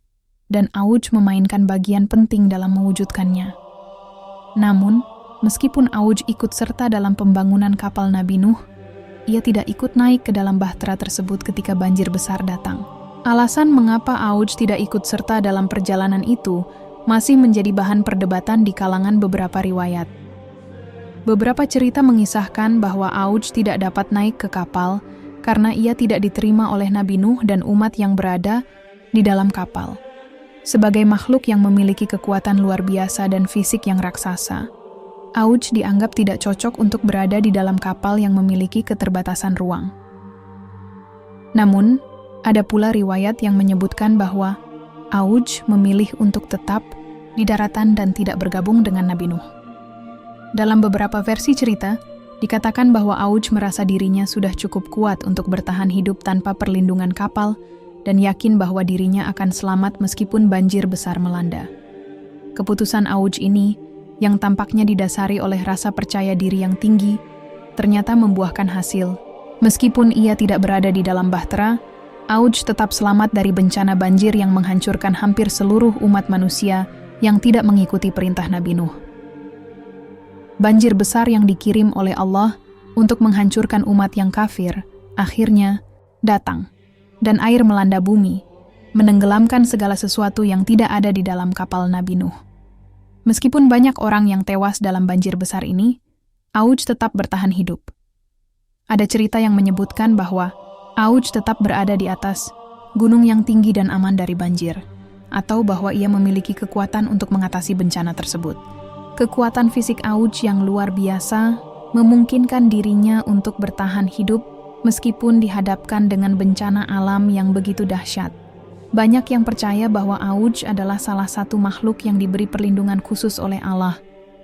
dan Auj memainkan bagian penting dalam mewujudkannya. Namun, meskipun Auj ikut serta dalam pembangunan kapal Nabi Nuh, ia tidak ikut naik ke dalam bahtera tersebut ketika banjir besar datang. Alasan mengapa Auj tidak ikut serta dalam perjalanan itu masih menjadi bahan perdebatan di kalangan beberapa riwayat. Beberapa cerita mengisahkan bahwa Auj tidak dapat naik ke kapal karena ia tidak diterima oleh Nabi Nuh dan umat yang berada di dalam kapal. Sebagai makhluk yang memiliki kekuatan luar biasa dan fisik yang raksasa, Auj dianggap tidak cocok untuk berada di dalam kapal yang memiliki keterbatasan ruang. Namun, ada pula riwayat yang menyebutkan bahwa Auj memilih untuk tetap di daratan dan tidak bergabung dengan Nabi Nuh. Dalam beberapa versi cerita, dikatakan bahwa Auj merasa dirinya sudah cukup kuat untuk bertahan hidup tanpa perlindungan kapal dan yakin bahwa dirinya akan selamat meskipun banjir besar melanda. Keputusan Auj ini, yang tampaknya didasari oleh rasa percaya diri yang tinggi, ternyata membuahkan hasil. Meskipun ia tidak berada di dalam bahtera, Auj tetap selamat dari bencana banjir yang menghancurkan hampir seluruh umat manusia yang tidak mengikuti perintah Nabi Nuh. Banjir besar yang dikirim oleh Allah untuk menghancurkan umat yang kafir, akhirnya datang. Dan air melanda bumi, menenggelamkan segala sesuatu yang tidak ada di dalam kapal Nabi Nuh. Meskipun banyak orang yang tewas dalam banjir besar ini, Auj tetap bertahan hidup. Ada cerita yang menyebutkan bahwa Auj tetap berada di atas gunung yang tinggi dan aman dari banjir, atau bahwa ia memiliki kekuatan untuk mengatasi bencana tersebut. Kekuatan fisik Auj yang luar biasa memungkinkan dirinya untuk bertahan hidup meskipun dihadapkan dengan bencana alam yang begitu dahsyat. Banyak yang percaya bahwa Auj adalah salah satu makhluk yang diberi perlindungan khusus oleh Allah,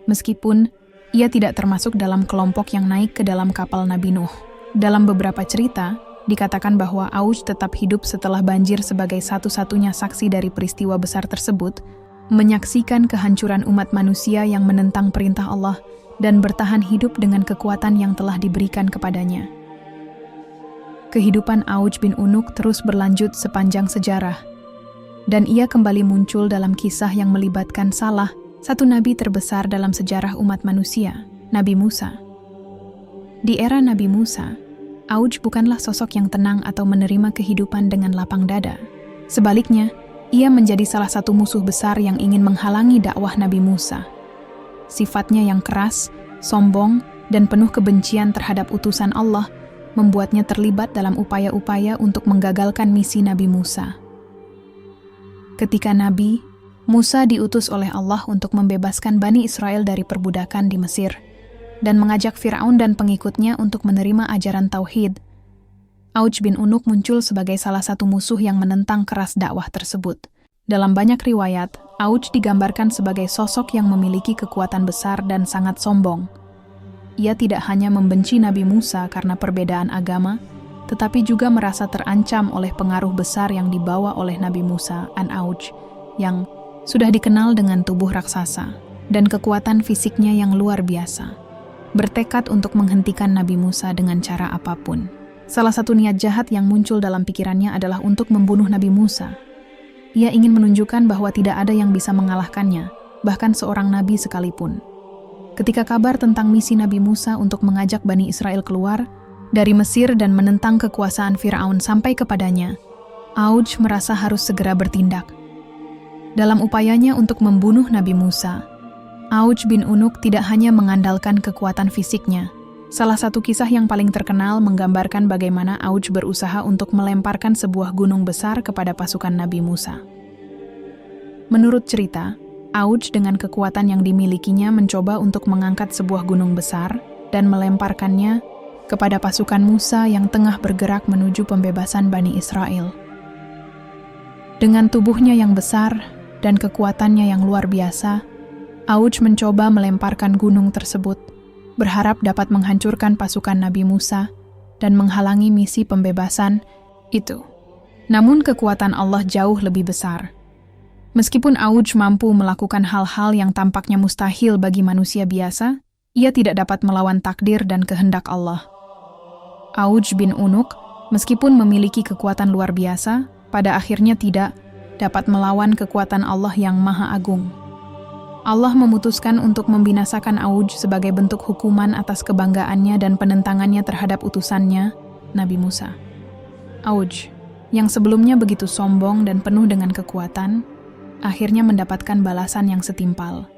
meskipun ia tidak termasuk dalam kelompok yang naik ke dalam kapal Nabi Nuh. Dalam beberapa cerita, dikatakan bahwa Auj tetap hidup setelah banjir sebagai satu-satunya saksi dari peristiwa besar tersebut, menyaksikan kehancuran umat manusia yang menentang perintah Allah dan bertahan hidup dengan kekuatan yang telah diberikan kepadanya. Kehidupan Auj bin Unuk terus berlanjut sepanjang sejarah, dan ia kembali muncul dalam kisah yang melibatkan Salah, satu nabi terbesar dalam sejarah umat manusia. Nabi Musa. Di era Nabi Musa, Auj bukanlah sosok yang tenang atau menerima kehidupan dengan lapang dada. Sebaliknya, ia menjadi salah satu musuh besar yang ingin menghalangi dakwah Nabi Musa. Sifatnya yang keras, sombong, dan penuh kebencian terhadap utusan Allah membuatnya terlibat dalam upaya-upaya untuk menggagalkan misi Nabi Musa. Ketika Nabi Musa diutus oleh Allah untuk membebaskan Bani Israel dari perbudakan di Mesir dan mengajak Fir'aun dan pengikutnya untuk menerima ajaran Tauhid, Auj bin Unuk muncul sebagai salah satu musuh yang menentang keras dakwah tersebut. Dalam banyak riwayat, Auj digambarkan sebagai sosok yang memiliki kekuatan besar dan sangat sombong. Ia tidak hanya membenci Nabi Musa karena perbedaan agama, tetapi juga merasa terancam oleh pengaruh besar yang dibawa oleh Nabi Musa an-Auj, yang sudah dikenal dengan tubuh raksasa dan kekuatan fisiknya yang luar biasa. Bertekad untuk menghentikan Nabi Musa dengan cara apapun. Salah satu niat jahat yang muncul dalam pikirannya adalah untuk membunuh Nabi Musa. Ia ingin menunjukkan bahwa tidak ada yang bisa mengalahkannya, bahkan seorang nabi sekalipun. Ketika kabar tentang misi Nabi Musa untuk mengajak Bani Israel keluar dari Mesir dan menentang kekuasaan Fir'aun sampai kepadanya, Auj merasa harus segera bertindak. Dalam upayanya untuk membunuh Nabi Musa, Auj bin Unuk tidak hanya mengandalkan kekuatan fisiknya. Salah satu kisah yang paling terkenal menggambarkan bagaimana Auj berusaha untuk melemparkan sebuah gunung besar kepada pasukan Nabi Musa. Menurut cerita, Auj dengan kekuatan yang dimilikinya mencoba untuk mengangkat sebuah gunung besar dan melemparkannya kepada pasukan Musa yang tengah bergerak menuju pembebasan Bani Israel. Dengan tubuhnya yang besar dan kekuatannya yang luar biasa, Auj mencoba melemparkan gunung tersebut, berharap dapat menghancurkan pasukan Nabi Musa dan menghalangi misi pembebasan itu. Namun kekuatan Allah jauh lebih besar. Meskipun Auj mampu melakukan hal-hal yang tampaknya mustahil bagi manusia biasa, ia tidak dapat melawan takdir dan kehendak Allah. Auj bin Unuk, meskipun memiliki kekuatan luar biasa, pada akhirnya tidak dapat melawan kekuatan Allah yang Maha Agung. Allah memutuskan untuk membinasakan Auj sebagai bentuk hukuman atas kebanggaannya dan penentangannya terhadap utusannya, Nabi Musa. Auj, yang sebelumnya begitu sombong dan penuh dengan kekuatan, akhirnya mendapatkan balasan yang setimpal.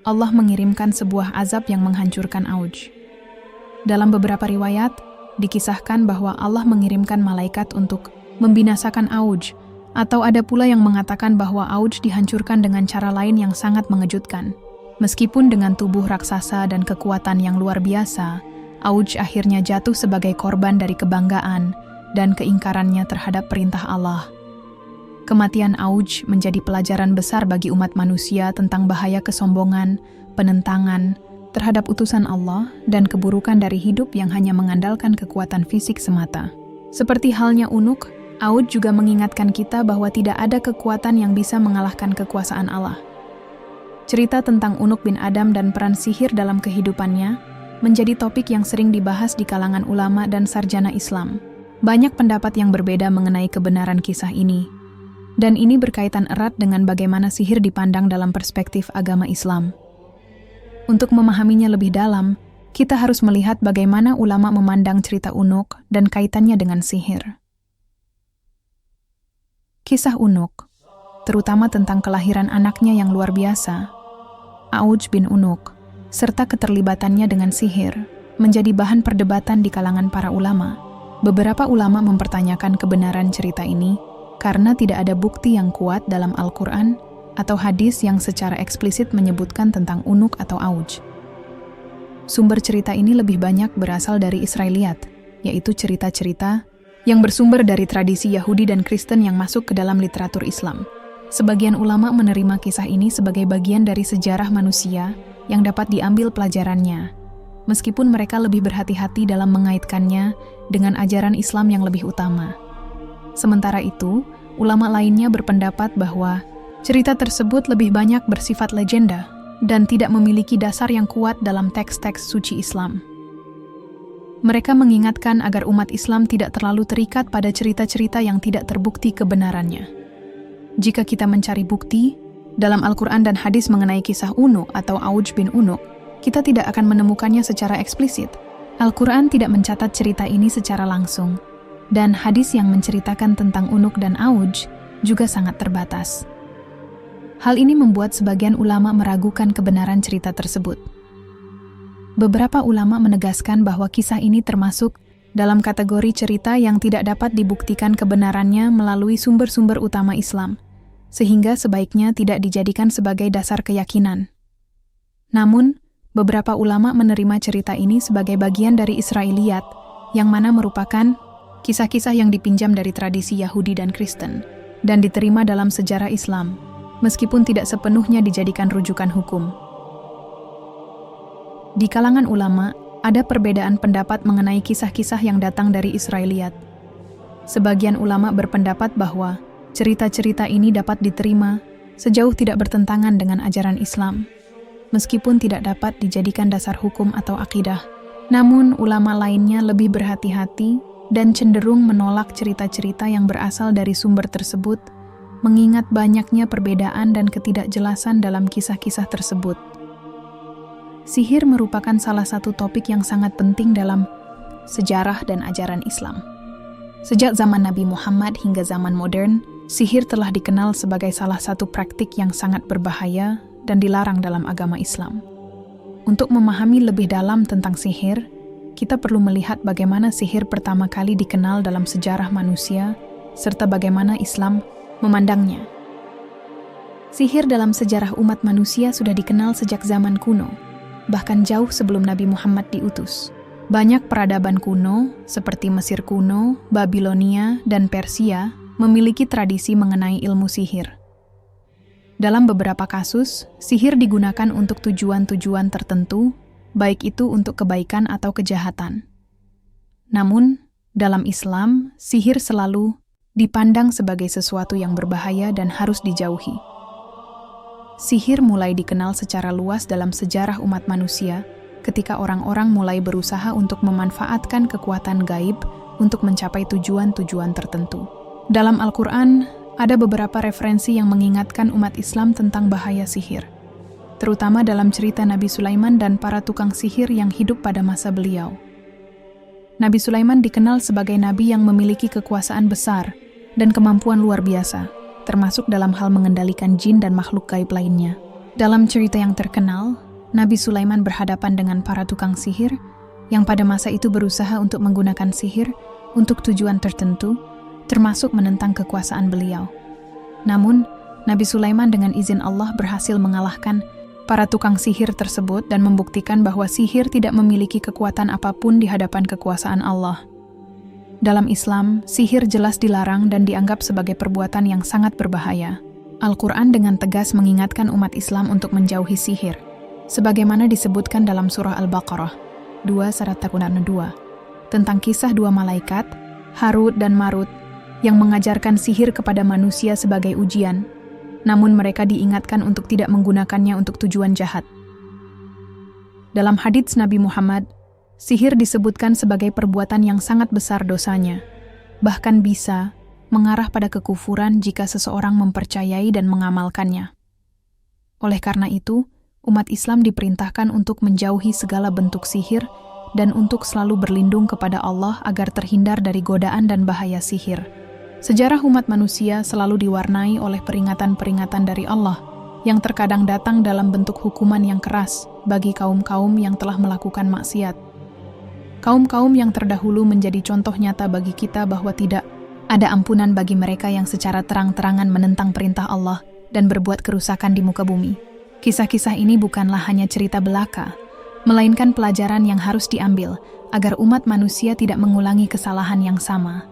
Allah mengirimkan sebuah azab yang menghancurkan Auj. Dalam beberapa riwayat, dikisahkan bahwa Allah mengirimkan malaikat untuk membinasakan Auj, atau ada pula yang mengatakan bahwa Auj dihancurkan dengan cara lain yang sangat mengejutkan. Meskipun dengan tubuh raksasa dan kekuatan yang luar biasa, Auj akhirnya jatuh sebagai korban dari kebanggaan dan keingkarannya terhadap perintah Allah. Kematian Auj menjadi pelajaran besar bagi umat manusia tentang bahaya kesombongan, penentangan terhadap utusan Allah, dan keburukan dari hidup yang hanya mengandalkan kekuatan fisik semata. Seperti halnya Unuk, Auj juga mengingatkan kita bahwa tidak ada kekuatan yang bisa mengalahkan kekuasaan Allah. Cerita tentang Unuk bin Adam dan peran sihir dalam kehidupannya menjadi topik yang sering dibahas di kalangan ulama dan sarjana Islam. Banyak pendapat yang berbeda mengenai kebenaran kisah ini, dan ini berkaitan erat dengan bagaimana sihir dipandang dalam perspektif agama Islam. Untuk memahaminya lebih dalam, kita harus melihat bagaimana ulama memandang cerita Unuk dan kaitannya dengan sihir. Kisah Unuk, terutama tentang kelahiran anaknya yang luar biasa, Auj bin Unuk, serta keterlibatannya dengan sihir, menjadi bahan perdebatan di kalangan para ulama. Beberapa ulama mempertanyakan kebenaran cerita ini karena tidak ada bukti yang kuat dalam Al-Quran atau hadis yang secara eksplisit menyebutkan tentang Unuk atau Auj. Sumber cerita ini lebih banyak berasal dari Israiliyat, yaitu cerita-cerita yang bersumber dari tradisi Yahudi dan Kristen yang masuk ke dalam literatur Islam. Sebagian ulama menerima kisah ini sebagai bagian dari sejarah manusia yang dapat diambil pelajarannya, meskipun mereka lebih berhati-hati dalam mengaitkannya dengan ajaran Islam yang lebih utama. Sementara itu, ulama lainnya berpendapat bahwa cerita tersebut lebih banyak bersifat legenda dan tidak memiliki dasar yang kuat dalam teks-teks suci Islam. Mereka mengingatkan agar umat Islam tidak terlalu terikat pada cerita-cerita yang tidak terbukti kebenarannya. Jika kita mencari bukti dalam Al-Quran dan hadis mengenai kisah Unuk atau Auj bin Unuk, kita tidak akan menemukannya secara eksplisit. Al-Quran tidak mencatat cerita ini secara langsung, dan hadis yang menceritakan tentang Unuk dan Auj juga sangat terbatas. Hal ini membuat sebagian ulama meragukan kebenaran cerita tersebut. Beberapa ulama menegaskan bahwa kisah ini termasuk dalam kategori cerita yang tidak dapat dibuktikan kebenarannya melalui sumber-sumber utama Islam, sehingga sebaiknya tidak dijadikan sebagai dasar keyakinan. Namun, beberapa ulama menerima cerita ini sebagai bagian dari Israiliyat, yang mana merupakan kisah-kisah yang dipinjam dari tradisi Yahudi dan Kristen, dan diterima dalam sejarah Islam, meskipun tidak sepenuhnya dijadikan rujukan hukum. Di kalangan ulama, ada perbedaan pendapat mengenai kisah-kisah yang datang dari Israiliyat. Sebagian ulama berpendapat bahwa cerita-cerita ini dapat diterima sejauh tidak bertentangan dengan ajaran Islam, meskipun tidak dapat dijadikan dasar hukum atau akidah. Namun, ulama lainnya lebih berhati-hati dan cenderung menolak cerita-cerita yang berasal dari sumber tersebut, mengingat banyaknya perbedaan dan ketidakjelasan dalam kisah-kisah tersebut. Sihir merupakan salah satu topik yang sangat penting dalam sejarah dan ajaran Islam. Sejak zaman Nabi Muhammad hingga zaman modern, sihir telah dikenal sebagai salah satu praktik yang sangat berbahaya dan dilarang dalam agama Islam. Untuk memahami lebih dalam tentang sihir, kita perlu melihat bagaimana sihir pertama kali dikenal dalam sejarah manusia, serta bagaimana Islam memandangnya. Sihir dalam sejarah umat manusia sudah dikenal sejak zaman kuno, bahkan jauh sebelum Nabi Muhammad diutus. Banyak peradaban kuno, seperti Mesir kuno, Babilonia, dan Persia, memiliki tradisi mengenai ilmu sihir. Dalam beberapa kasus, sihir digunakan untuk tujuan-tujuan tertentu, baik itu untuk kebaikan atau kejahatan. Namun, dalam Islam, sihir selalu dipandang sebagai sesuatu yang berbahaya dan harus dijauhi. Sihir mulai dikenal secara luas dalam sejarah umat manusia ketika orang-orang mulai berusaha untuk memanfaatkan kekuatan gaib untuk mencapai tujuan-tujuan tertentu. Dalam Al-Quran, ada beberapa referensi yang mengingatkan umat Islam tentang bahaya sihir, terutama dalam cerita Nabi Sulaiman dan para tukang sihir yang hidup pada masa beliau. Nabi Sulaiman dikenal sebagai nabi yang memiliki kekuasaan besar dan kemampuan luar biasa, termasuk dalam hal mengendalikan jin dan makhluk gaib lainnya. Dalam cerita yang terkenal, Nabi Sulaiman berhadapan dengan para tukang sihir yang pada masa itu berusaha untuk menggunakan sihir untuk tujuan tertentu, termasuk menentang kekuasaan beliau. Namun, Nabi Sulaiman dengan izin Allah berhasil mengalahkan para tukang sihir tersebut dan membuktikan bahwa sihir tidak memiliki kekuatan apapun di hadapan kekuasaan Allah. Dalam Islam, sihir jelas dilarang dan dianggap sebagai perbuatan yang sangat berbahaya. Al-Quran dengan tegas mengingatkan umat Islam untuk menjauhi sihir, sebagaimana disebutkan dalam surah Al-Baqarah 2:2, tentang kisah dua malaikat, Harut dan Marut, yang mengajarkan sihir kepada manusia sebagai ujian, namun mereka diingatkan untuk tidak menggunakannya untuk tujuan jahat. Dalam hadits Nabi Muhammad, sihir disebutkan sebagai perbuatan yang sangat besar dosanya, bahkan bisa mengarah pada kekufuran jika seseorang mempercayai dan mengamalkannya. Oleh karena itu, umat Islam diperintahkan untuk menjauhi segala bentuk sihir dan untuk selalu berlindung kepada Allah agar terhindar dari godaan dan bahaya sihir. Sejarah umat manusia selalu diwarnai oleh peringatan-peringatan dari Allah yang terkadang datang dalam bentuk hukuman yang keras bagi kaum-kaum yang telah melakukan maksiat. Kaum-kaum yang terdahulu menjadi contoh nyata bagi kita bahwa tidak ada ampunan bagi mereka yang secara terang-terangan menentang perintah Allah dan berbuat kerusakan di muka bumi. Kisah-kisah ini bukanlah hanya cerita belaka, melainkan pelajaran yang harus diambil agar umat manusia tidak mengulangi kesalahan yang sama.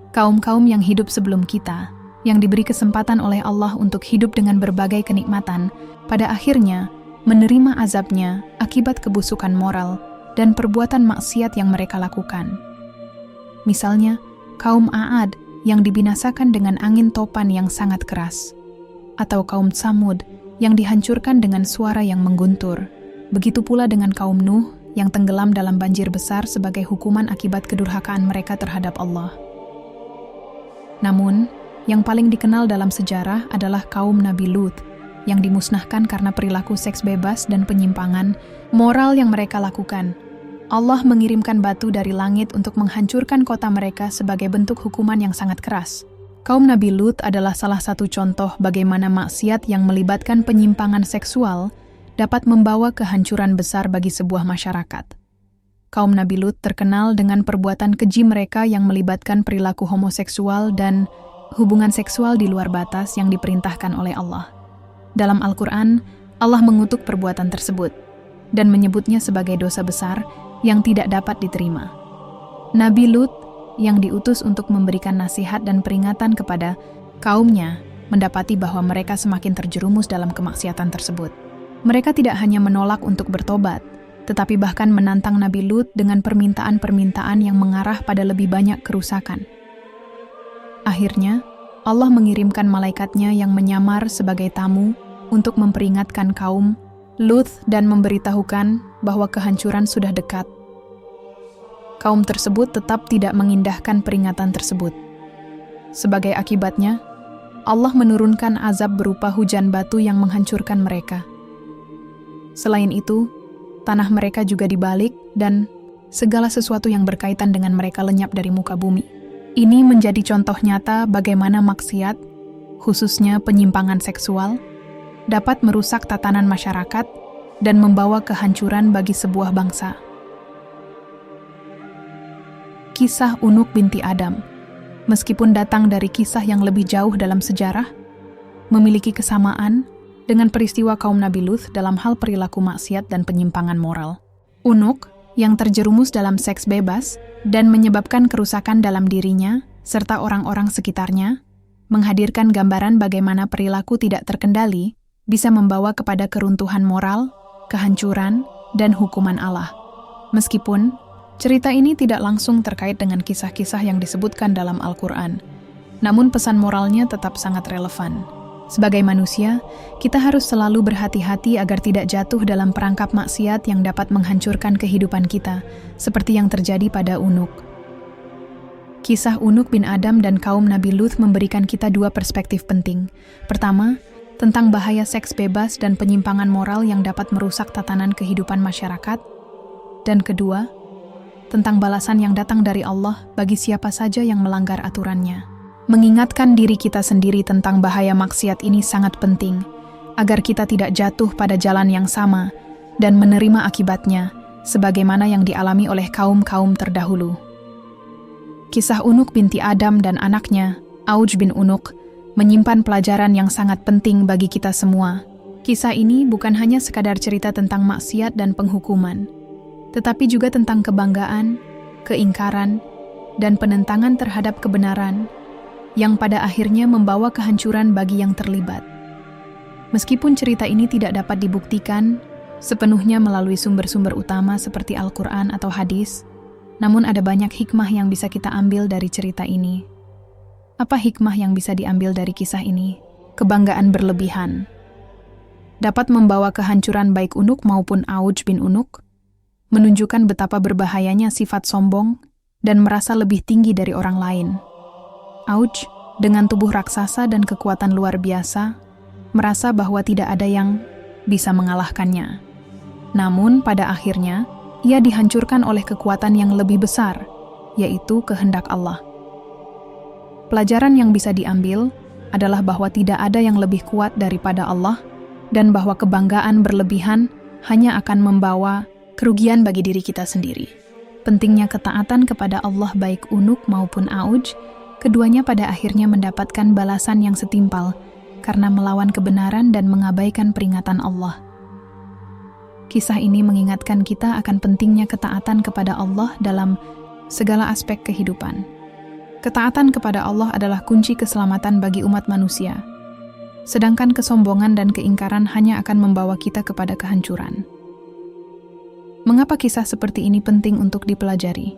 Kaum-kaum yang hidup sebelum kita, yang diberi kesempatan oleh Allah untuk hidup dengan berbagai kenikmatan, pada akhirnya menerima azabnya akibat kebusukan moral dan perbuatan maksiat yang mereka lakukan. Misalnya, kaum A'ad yang dibinasakan dengan angin topan yang sangat keras, atau kaum Tsamud yang dihancurkan dengan suara yang mengguntur. Begitu pula dengan kaum Nuh yang tenggelam dalam banjir besar sebagai hukuman akibat kedurhakaan mereka terhadap Allah. Namun, yang paling dikenal dalam sejarah adalah kaum Nabi Lut yang dimusnahkan karena perilaku seks bebas dan penyimpangan moral yang mereka lakukan. Allah mengirimkan batu dari langit untuk menghancurkan kota mereka sebagai bentuk hukuman yang sangat keras. Kaum Nabi Lut adalah salah satu contoh bagaimana maksiat yang melibatkan penyimpangan seksual dapat membawa kehancuran besar bagi sebuah masyarakat. Kaum Nabi Lut terkenal dengan perbuatan keji mereka yang melibatkan perilaku homoseksual dan hubungan seksual di luar batas yang diperintahkan oleh Allah. Dalam Al-Quran, Allah mengutuk perbuatan tersebut dan menyebutnya sebagai dosa besar yang tidak dapat diterima. Nabi Lut yang diutus untuk memberikan nasihat dan peringatan kepada kaumnya mendapati bahwa mereka semakin terjerumus dalam kemaksiatan tersebut. Mereka tidak hanya menolak untuk bertobat, tetapi bahkan menantang Nabi Lut dengan permintaan-permintaan yang mengarah pada lebih banyak kerusakan. Akhirnya, Allah mengirimkan malaikatnya yang menyamar sebagai tamu untuk memperingatkan kaum Lut dan memberitahukan bahwa kehancuran sudah dekat. Kaum tersebut tetap tidak mengindahkan peringatan tersebut. Sebagai akibatnya, Allah menurunkan azab berupa hujan batu yang menghancurkan mereka. Selain itu, tanah mereka juga dibalik dan segala sesuatu yang berkaitan dengan mereka lenyap dari muka bumi. Ini menjadi contoh nyata bagaimana maksiat, khususnya penyimpangan seksual, dapat merusak tatanan masyarakat dan membawa kehancuran bagi sebuah bangsa. Kisah Unuk binti Adam, meskipun datang dari kisah yang lebih jauh dalam sejarah, memiliki kesamaan dengan peristiwa kaum Nabi Lut dalam hal perilaku maksiat dan penyimpangan moral. Unuk, yang terjerumus dalam seks bebas dan menyebabkan kerusakan dalam dirinya serta orang-orang sekitarnya, menghadirkan gambaran bagaimana perilaku tidak terkendali bisa membawa kepada keruntuhan moral, kehancuran, dan hukuman Allah. Meskipun cerita ini tidak langsung terkait dengan kisah-kisah yang disebutkan dalam Al-Quran, namun pesan moralnya tetap sangat relevan. Sebagai manusia, kita harus selalu berhati-hati agar tidak jatuh dalam perangkap maksiat yang dapat menghancurkan kehidupan kita, seperti yang terjadi pada Unuk. Kisah Unuk bin Adam dan kaum Nabi Lut memberikan kita dua perspektif penting. Pertama, tentang bahaya seks bebas dan penyimpangan moral yang dapat merusak tatanan kehidupan masyarakat. Dan kedua, tentang balasan yang datang dari Allah bagi siapa saja yang melanggar aturannya. Mengingatkan diri kita sendiri tentang bahaya maksiat ini sangat penting, agar kita tidak jatuh pada jalan yang sama dan menerima akibatnya, sebagaimana yang dialami oleh kaum-kaum terdahulu. Kisah Unuk binti Adam dan anaknya, Auj bin Unuk, menyimpan pelajaran yang sangat penting bagi kita semua. Kisah ini bukan hanya sekadar cerita tentang maksiat dan penghukuman, tetapi juga tentang kebanggaan, keingkaran, dan penentangan terhadap kebenaran, yang pada akhirnya membawa kehancuran bagi yang terlibat. Meskipun cerita ini tidak dapat dibuktikan sepenuhnya melalui sumber-sumber utama seperti Al-Quran atau hadis, namun ada banyak hikmah yang bisa kita ambil dari cerita ini. Apa hikmah yang bisa diambil dari kisah ini? Kebanggaan berlebihan dapat membawa kehancuran baik Unuk maupun Auj bin Unuk, menunjukkan betapa berbahayanya sifat sombong dan merasa lebih tinggi dari orang lain. Auj, dengan tubuh raksasa dan kekuatan luar biasa, merasa bahwa tidak ada yang bisa mengalahkannya. Namun, pada akhirnya, ia dihancurkan oleh kekuatan yang lebih besar, yaitu kehendak Allah. Pelajaran yang bisa diambil adalah bahwa tidak ada yang lebih kuat daripada Allah, dan bahwa kebanggaan berlebihan hanya akan membawa kerugian bagi diri kita sendiri. Pentingnya ketaatan kepada Allah baik Unuk maupun Auj, keduanya pada akhirnya mendapatkan balasan yang setimpal karena melawan kebenaran dan mengabaikan peringatan Allah. Kisah ini mengingatkan kita akan pentingnya ketaatan kepada Allah dalam segala aspek kehidupan. Ketaatan kepada Allah adalah kunci keselamatan bagi umat manusia, sedangkan kesombongan dan keingkaran hanya akan membawa kita kepada kehancuran. Mengapa kisah seperti ini penting untuk dipelajari?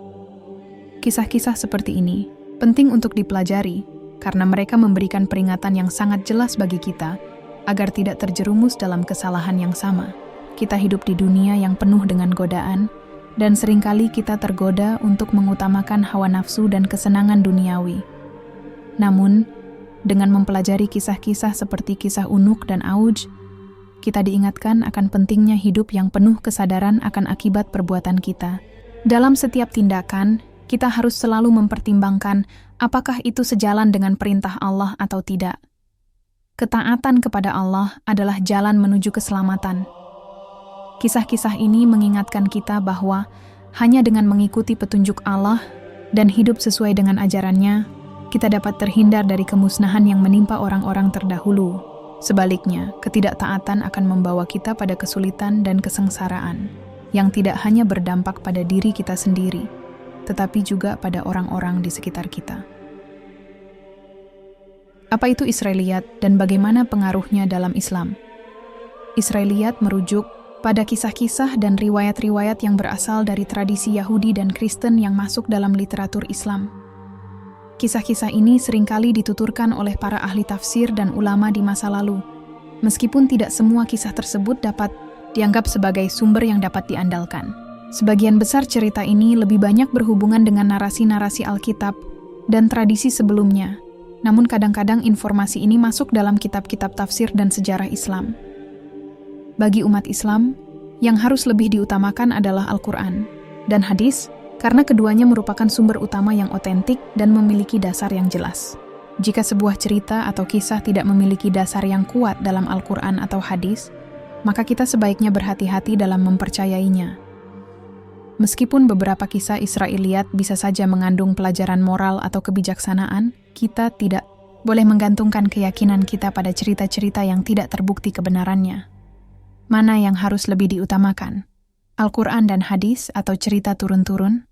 Kisah-kisah seperti ini penting untuk dipelajari karena mereka memberikan peringatan yang sangat jelas bagi kita agar tidak terjerumus dalam kesalahan yang sama. Kita hidup di dunia yang penuh dengan godaan, dan seringkali kita tergoda untuk mengutamakan hawa nafsu dan kesenangan duniawi. Namun, dengan mempelajari kisah-kisah seperti kisah Unuk dan Auj, kita diingatkan akan pentingnya hidup yang penuh kesadaran akan akibat perbuatan kita. Dalam setiap tindakan, kita harus selalu mempertimbangkan apakah itu sejalan dengan perintah Allah atau tidak. Ketaatan kepada Allah adalah jalan menuju keselamatan. Kisah-kisah ini mengingatkan kita bahwa hanya dengan mengikuti petunjuk Allah dan hidup sesuai dengan ajarannya, kita dapat terhindar dari kemusnahan yang menimpa orang-orang terdahulu. Sebaliknya, ketidaktaatan akan membawa kita pada kesulitan dan kesengsaraan yang tidak hanya berdampak pada diri kita sendiri, tetapi juga pada orang-orang di sekitar kita. Apa itu Israiliyat dan bagaimana pengaruhnya dalam Islam? Israiliyat merujuk pada kisah-kisah dan riwayat-riwayat yang berasal dari tradisi Yahudi dan Kristen yang masuk dalam literatur Islam. Kisah-kisah ini seringkali dituturkan oleh para ahli tafsir dan ulama di masa lalu, meskipun tidak semua kisah tersebut dapat dianggap sebagai sumber yang dapat diandalkan. Sebagian besar cerita ini lebih banyak berhubungan dengan narasi-narasi Alkitab dan tradisi sebelumnya, namun kadang-kadang informasi ini masuk dalam kitab-kitab tafsir dan sejarah Islam. Bagi umat Islam, yang harus lebih diutamakan adalah Al-Quran dan hadis, karena keduanya merupakan sumber utama yang otentik dan memiliki dasar yang jelas. Jika sebuah cerita atau kisah tidak memiliki dasar yang kuat dalam Al-Quran atau hadis, maka kita sebaiknya berhati-hati dalam mempercayainya. Meskipun beberapa kisah Israiliyat bisa saja mengandung pelajaran moral atau kebijaksanaan, kita tidak boleh menggantungkan keyakinan kita pada cerita-cerita yang tidak terbukti kebenarannya. Mana yang harus lebih diutamakan? Al-Quran dan hadis atau cerita turun-turun?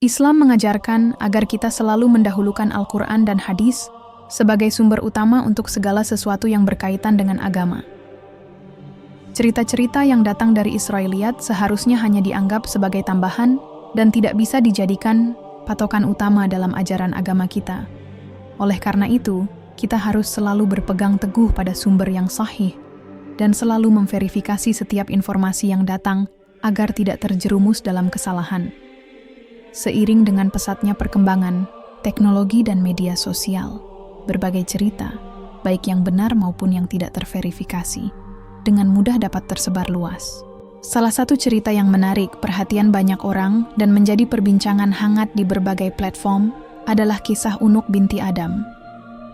Islam mengajarkan agar kita selalu mendahulukan Al-Quran dan hadis sebagai sumber utama untuk segala sesuatu yang berkaitan dengan agama. Cerita-cerita yang datang dari Israiliyat seharusnya hanya dianggap sebagai tambahan dan tidak bisa dijadikan patokan utama dalam ajaran agama kita. Oleh karena itu, kita harus selalu berpegang teguh pada sumber yang sahih dan selalu memverifikasi setiap informasi yang datang agar tidak terjerumus dalam kesalahan. Seiring dengan pesatnya perkembangan teknologi dan media sosial, berbagai cerita, baik yang benar maupun yang tidak terverifikasi, dengan mudah dapat tersebar luas. Salah satu cerita yang menarik perhatian banyak orang dan menjadi perbincangan hangat di berbagai platform adalah kisah Unuk binti Adam.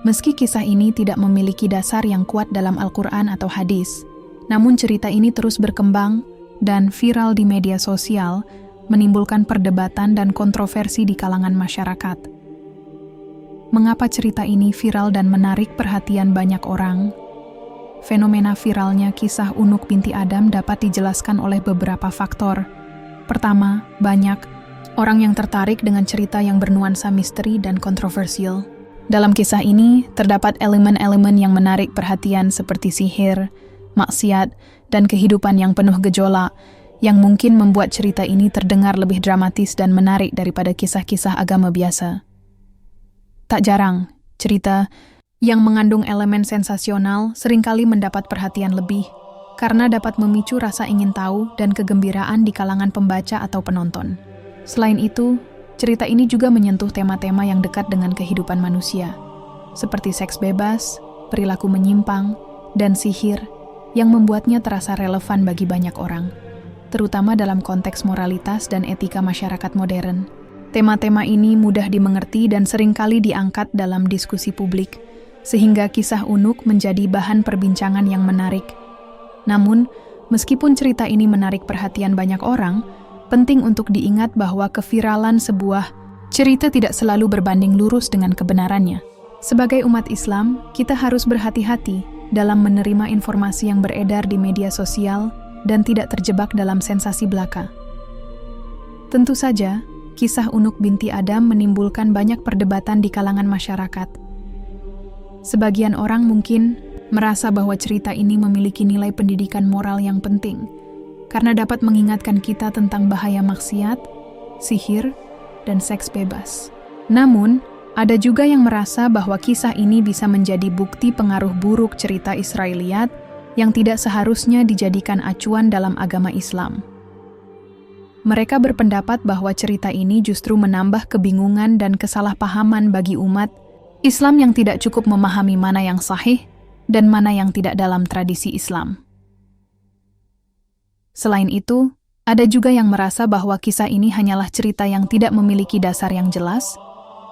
Meski kisah ini tidak memiliki dasar yang kuat dalam Al-Quran atau hadis, namun cerita ini terus berkembang dan viral di media sosial, menimbulkan perdebatan dan kontroversi di kalangan masyarakat. Mengapa cerita ini viral dan menarik perhatian banyak orang? Fenomena viralnya kisah Unuk binti Adam dapat dijelaskan oleh beberapa faktor. Pertama, banyak orang yang tertarik dengan cerita yang bernuansa misteri dan kontroversial. Dalam kisah ini, terdapat elemen-elemen yang menarik perhatian seperti sihir, maksiat, dan kehidupan yang penuh gejolak, yang mungkin membuat cerita ini terdengar lebih dramatis dan menarik daripada kisah-kisah agama biasa. Tak jarang, cerita yang mengandung elemen sensasional seringkali mendapat perhatian lebih, karena dapat memicu rasa ingin tahu dan kegembiraan di kalangan pembaca atau penonton. Selain itu, cerita ini juga menyentuh tema-tema yang dekat dengan kehidupan manusia, seperti seks bebas, perilaku menyimpang, dan sihir, yang membuatnya terasa relevan bagi banyak orang, terutama dalam konteks moralitas dan etika masyarakat modern. Tema-tema ini mudah dimengerti dan seringkali diangkat dalam diskusi publik, sehingga kisah Unuk menjadi bahan perbincangan yang menarik. Namun, meskipun cerita ini menarik perhatian banyak orang, penting untuk diingat bahwa keviralan sebuah cerita tidak selalu berbanding lurus dengan kebenarannya. Sebagai umat Islam, kita harus berhati-hati dalam menerima informasi yang beredar di media sosial dan tidak terjebak dalam sensasi belaka. Tentu saja, kisah Unuk binti Adam menimbulkan banyak perdebatan di kalangan masyarakat. Sebagian orang mungkin merasa bahwa cerita ini memiliki nilai pendidikan moral yang penting, karena dapat mengingatkan kita tentang bahaya maksiat, sihir, dan seks bebas. Namun, ada juga yang merasa bahwa kisah ini bisa menjadi bukti pengaruh buruk cerita Israiliyat yang tidak seharusnya dijadikan acuan dalam agama Islam. Mereka berpendapat bahwa cerita ini justru menambah kebingungan dan kesalahpahaman bagi umat Islam yang tidak cukup memahami mana yang sahih dan mana yang tidak dalam tradisi Islam. Selain itu, ada juga yang merasa bahwa kisah ini hanyalah cerita yang tidak memiliki dasar yang jelas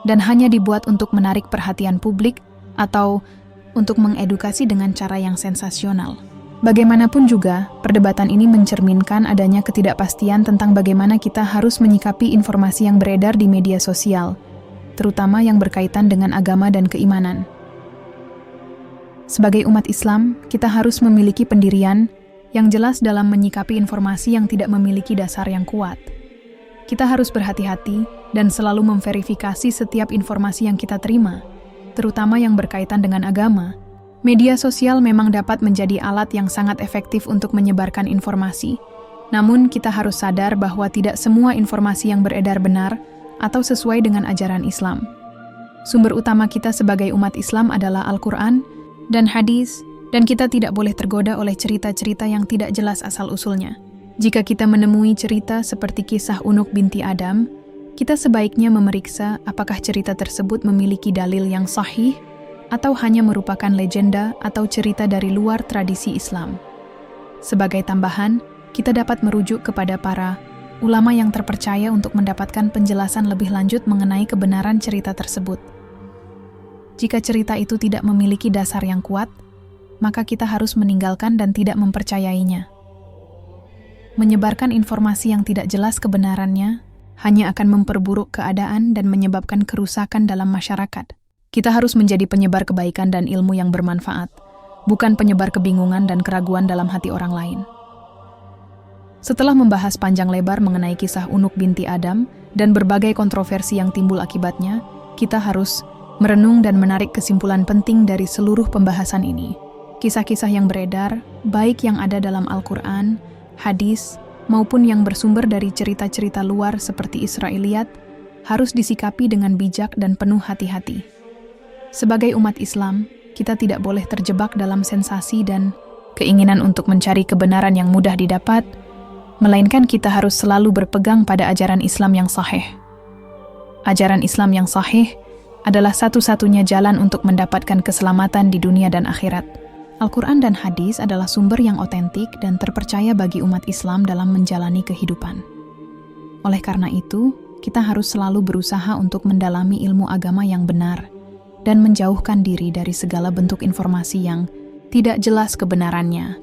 dan hanya dibuat untuk menarik perhatian publik atau untuk mengedukasi dengan cara yang sensasional. Bagaimanapun juga, perdebatan ini mencerminkan adanya ketidakpastian tentang bagaimana kita harus menyikapi informasi yang beredar di media sosial, terutama yang berkaitan dengan agama dan keimanan. Sebagai umat Islam, kita harus memiliki pendirian yang jelas dalam menyikapi informasi yang tidak memiliki dasar yang kuat. Kita harus berhati-hati dan selalu memverifikasi setiap informasi yang kita terima, terutama yang berkaitan dengan agama. Media sosial memang dapat menjadi alat yang sangat efektif untuk menyebarkan informasi. Namun, kita harus sadar bahwa tidak semua informasi yang beredar benar atau sesuai dengan ajaran Islam. Sumber utama kita sebagai umat Islam adalah Al-Quran dan hadis, dan kita tidak boleh tergoda oleh cerita-cerita yang tidak jelas asal-usulnya. Jika kita menemui cerita seperti kisah Unuk binti Adam, kita sebaiknya memeriksa apakah cerita tersebut memiliki dalil yang sahih atau hanya merupakan legenda atau cerita dari luar tradisi Islam. Sebagai tambahan, kita dapat merujuk kepada para ulama yang terpercaya untuk mendapatkan penjelasan lebih lanjut mengenai kebenaran cerita tersebut. Jika cerita itu tidak memiliki dasar yang kuat, maka kita harus meninggalkan dan tidak mempercayainya. Menyebarkan informasi yang tidak jelas kebenarannya hanya akan memperburuk keadaan dan menyebabkan kerusakan dalam masyarakat. Kita harus menjadi penyebar kebaikan dan ilmu yang bermanfaat, bukan penyebar kebingungan dan keraguan dalam hati orang lain. Setelah membahas panjang lebar mengenai kisah Unuk binti Adam dan berbagai kontroversi yang timbul akibatnya, kita harus merenung dan menarik kesimpulan penting dari seluruh pembahasan ini. Kisah-kisah yang beredar, baik yang ada dalam Al-Quran, hadis, maupun yang bersumber dari cerita-cerita luar seperti Israiliyat, harus disikapi dengan bijak dan penuh hati-hati. Sebagai umat Islam, kita tidak boleh terjebak dalam sensasi dan keinginan untuk mencari kebenaran yang mudah didapat, melainkan kita harus selalu berpegang pada ajaran Islam yang sahih. Ajaran Islam yang sahih adalah satu-satunya jalan untuk mendapatkan keselamatan di dunia dan akhirat. Al-Quran dan hadis adalah sumber yang otentik dan terpercaya bagi umat Islam dalam menjalani kehidupan. Oleh karena itu, kita harus selalu berusaha untuk mendalami ilmu agama yang benar dan menjauhkan diri dari segala bentuk informasi yang tidak jelas kebenarannya.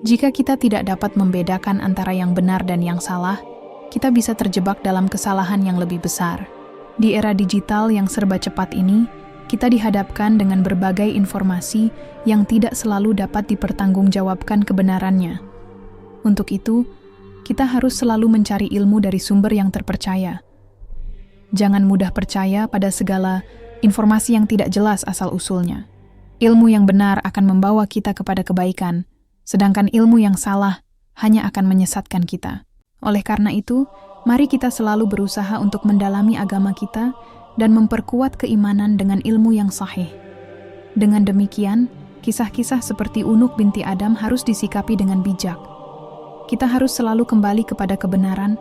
Jika kita tidak dapat membedakan antara yang benar dan yang salah, kita bisa terjebak dalam kesalahan yang lebih besar. Di era digital yang serba cepat ini, kita dihadapkan dengan berbagai informasi yang tidak selalu dapat dipertanggungjawabkan kebenarannya. Untuk itu, kita harus selalu mencari ilmu dari sumber yang terpercaya. Jangan mudah percaya pada segala informasi yang tidak jelas asal-usulnya. Ilmu yang benar akan membawa kita kepada kebaikan, sedangkan ilmu yang salah hanya akan menyesatkan kita. Oleh karena itu, mari kita selalu berusaha untuk mendalami agama kita dan memperkuat keimanan dengan ilmu yang sahih. Dengan demikian, kisah-kisah seperti Unuk binti Adam harus disikapi dengan bijak. Kita harus selalu kembali kepada kebenaran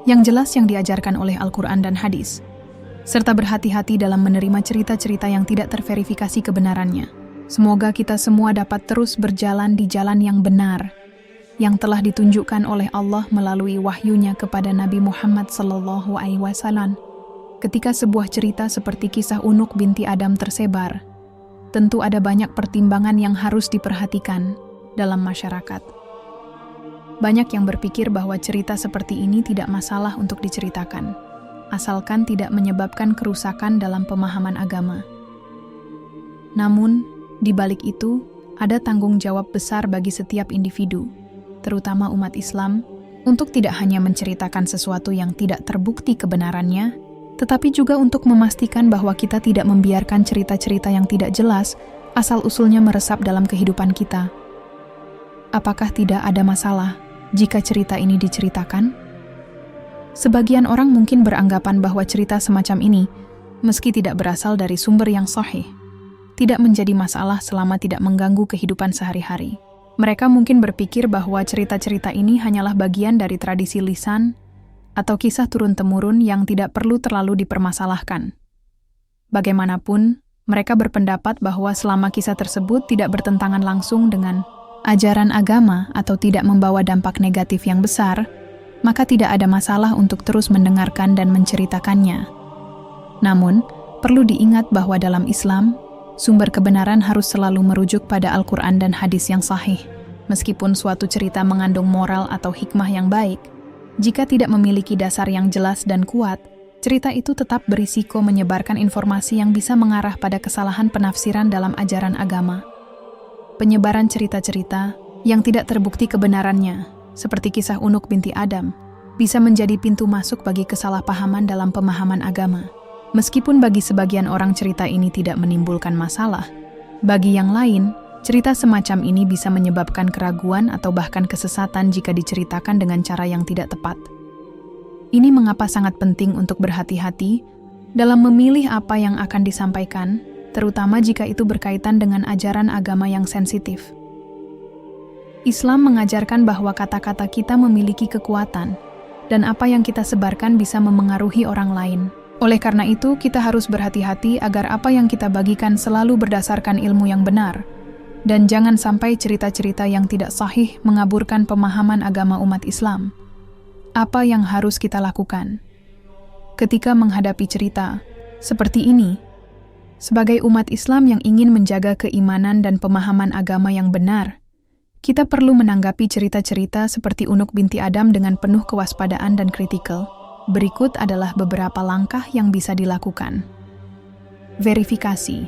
yang jelas yang diajarkan oleh Al-Quran dan hadis, serta berhati-hati dalam menerima cerita-cerita yang tidak terverifikasi kebenarannya. Semoga kita semua dapat terus berjalan di jalan yang benar, yang telah ditunjukkan oleh Allah melalui wahyunya kepada Nabi Muhammad SAW. Ketika sebuah cerita seperti kisah Unuk binti Adam tersebar, tentu ada banyak pertimbangan yang harus diperhatikan dalam masyarakat. Banyak yang berpikir bahwa cerita seperti ini tidak masalah untuk diceritakan, asalkan tidak menyebabkan kerusakan dalam pemahaman agama. Namun, di balik itu, ada tanggung jawab besar bagi setiap individu, terutama umat Islam, untuk tidak hanya menceritakan sesuatu yang tidak terbukti kebenarannya, tetapi juga untuk memastikan bahwa kita tidak membiarkan cerita-cerita yang tidak jelas asal-usulnya meresap dalam kehidupan kita. Apakah tidak ada masalah jika cerita ini diceritakan? Sebagian orang mungkin beranggapan bahwa cerita semacam ini, meski tidak berasal dari sumber yang sahih, tidak menjadi masalah selama tidak mengganggu kehidupan sehari-hari. Mereka mungkin berpikir bahwa cerita-cerita ini hanyalah bagian dari tradisi lisan atau kisah turun-temurun yang tidak perlu terlalu dipermasalahkan. Bagaimanapun, mereka berpendapat bahwa selama kisah tersebut tidak bertentangan langsung dengan ajaran agama atau tidak membawa dampak negatif yang besar, maka tidak ada masalah untuk terus mendengarkan dan menceritakannya. Namun, perlu diingat bahwa dalam Islam, sumber kebenaran harus selalu merujuk pada Al-Quran dan hadis yang sahih. Meskipun suatu cerita mengandung moral atau hikmah yang baik, jika tidak memiliki dasar yang jelas dan kuat, cerita itu tetap berisiko menyebarkan informasi yang bisa mengarah pada kesalahan penafsiran dalam ajaran agama. Penyebaran cerita-cerita yang tidak terbukti kebenarannya, seperti kisah Unuk binti Adam, bisa menjadi pintu masuk bagi kesalahpahaman dalam pemahaman agama. Meskipun bagi sebagian orang cerita ini tidak menimbulkan masalah, bagi yang lain, cerita semacam ini bisa menyebabkan keraguan atau bahkan kesesatan jika diceritakan dengan cara yang tidak tepat. Ini mengapa sangat penting untuk berhati-hati dalam memilih apa yang akan disampaikan, terutama jika itu berkaitan dengan ajaran agama yang sensitif. Islam mengajarkan bahwa kata-kata kita memiliki kekuatan, dan apa yang kita sebarkan bisa memengaruhi orang lain. Oleh karena itu, kita harus berhati-hati agar apa yang kita bagikan selalu berdasarkan ilmu yang benar, dan jangan sampai cerita-cerita yang tidak sahih mengaburkan pemahaman agama umat Islam. Apa yang harus kita lakukan ketika menghadapi cerita seperti ini? Sebagai umat Islam yang ingin menjaga keimanan dan pemahaman agama yang benar, kita perlu menanggapi cerita-cerita seperti Unuk binti Adam dengan penuh kewaspadaan dan kritikal. Berikut adalah beberapa langkah yang bisa dilakukan. Verifikasi.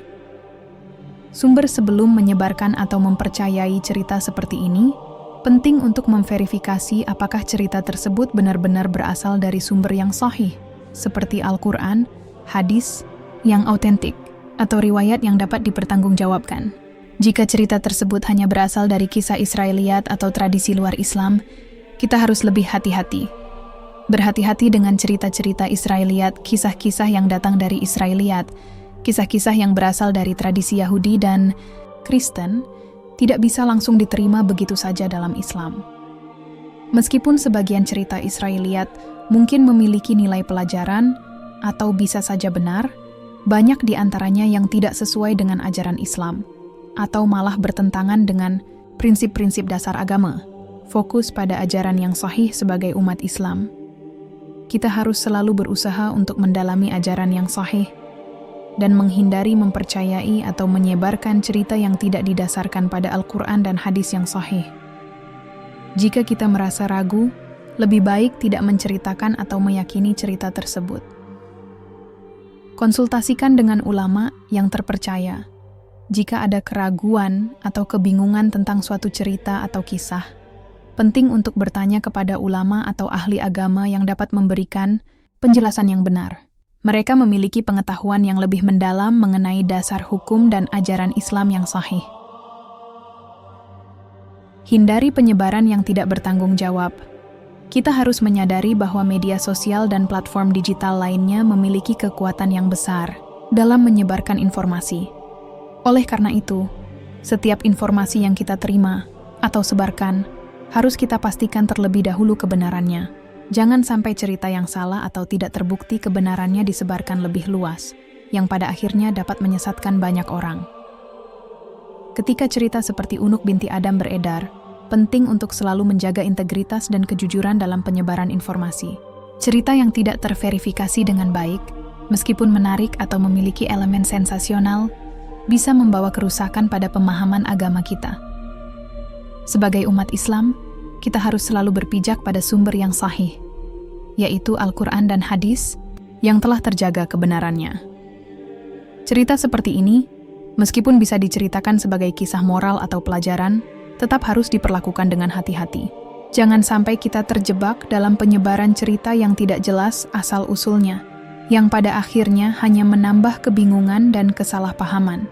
Sumber sebelum menyebarkan atau mempercayai cerita seperti ini, penting untuk memverifikasi apakah cerita tersebut benar-benar berasal dari sumber yang sahih, seperti Al-Quran, hadis yang autentik, atau riwayat yang dapat dipertanggungjawabkan. Jika cerita tersebut hanya berasal dari kisah Israiliyat atau tradisi luar Islam, kita harus lebih hati-hati. Berhati-hati dengan cerita-cerita Israiliyat, kisah-kisah yang datang dari Israiliyat, kisah-kisah yang berasal dari tradisi Yahudi dan Kristen, tidak bisa langsung diterima begitu saja dalam Islam. Meskipun sebagian cerita Israiliyat mungkin memiliki nilai pelajaran atau bisa saja benar, banyak di antaranya yang tidak sesuai dengan ajaran Islam, atau malah bertentangan dengan prinsip-prinsip dasar agama. Fokus pada ajaran yang sahih sebagai umat Islam. Kita harus selalu berusaha untuk mendalami ajaran yang sahih, dan menghindari mempercayai atau menyebarkan cerita yang tidak didasarkan pada Al-Quran dan hadis yang sahih. Jika kita merasa ragu, lebih baik tidak menceritakan atau meyakini cerita tersebut. Konsultasikan dengan ulama yang terpercaya. Jika ada keraguan atau kebingungan tentang suatu cerita atau kisah, penting untuk bertanya kepada ulama atau ahli agama yang dapat memberikan penjelasan yang benar. Mereka memiliki pengetahuan yang lebih mendalam mengenai dasar hukum dan ajaran Islam yang sahih. Hindari penyebaran yang tidak bertanggung jawab. Kita harus menyadari bahwa media sosial dan platform digital lainnya memiliki kekuatan yang besar dalam menyebarkan informasi. Oleh karena itu, setiap informasi yang kita terima atau sebarkan harus kita pastikan terlebih dahulu kebenarannya. Jangan sampai cerita yang salah atau tidak terbukti kebenarannya disebarkan lebih luas, yang pada akhirnya dapat menyesatkan banyak orang. Ketika cerita seperti Unuk binti Adam beredar, penting untuk selalu menjaga integritas dan kejujuran dalam penyebaran informasi. Cerita yang tidak terverifikasi dengan baik, meskipun menarik atau memiliki elemen sensasional, bisa membawa kerusakan pada pemahaman agama kita. Sebagai umat Islam, kita harus selalu berpijak pada sumber yang sahih, yaitu Al-Quran dan hadis yang telah terjaga kebenarannya. Cerita seperti ini, meskipun bisa diceritakan sebagai kisah moral atau pelajaran, tetap harus diperlakukan dengan hati-hati. Jangan sampai kita terjebak dalam penyebaran cerita yang tidak jelas asal-usulnya, yang pada akhirnya hanya menambah kebingungan dan kesalahpahaman.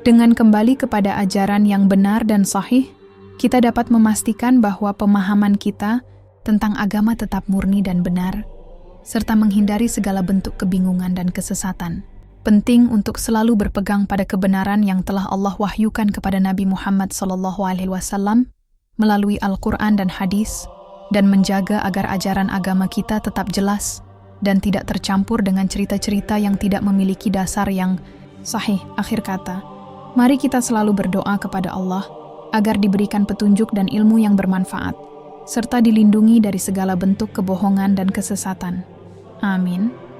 Dengan kembali kepada ajaran yang benar dan sahih, kita dapat memastikan bahwa pemahaman kita tentang agama tetap murni dan benar, serta menghindari segala bentuk kebingungan dan kesesatan. Penting untuk selalu berpegang pada kebenaran yang telah Allah wahyukan kepada Nabi Muhammad SAW melalui Al-Quran dan hadis, dan menjaga agar ajaran agama kita tetap jelas dan tidak tercampur dengan cerita-cerita yang tidak memiliki dasar yang sahih. Akhir kata, mari kita selalu berdoa kepada Allah agar diberikan petunjuk dan ilmu yang bermanfaat, serta dilindungi dari segala bentuk kebohongan dan kesesatan. Amin.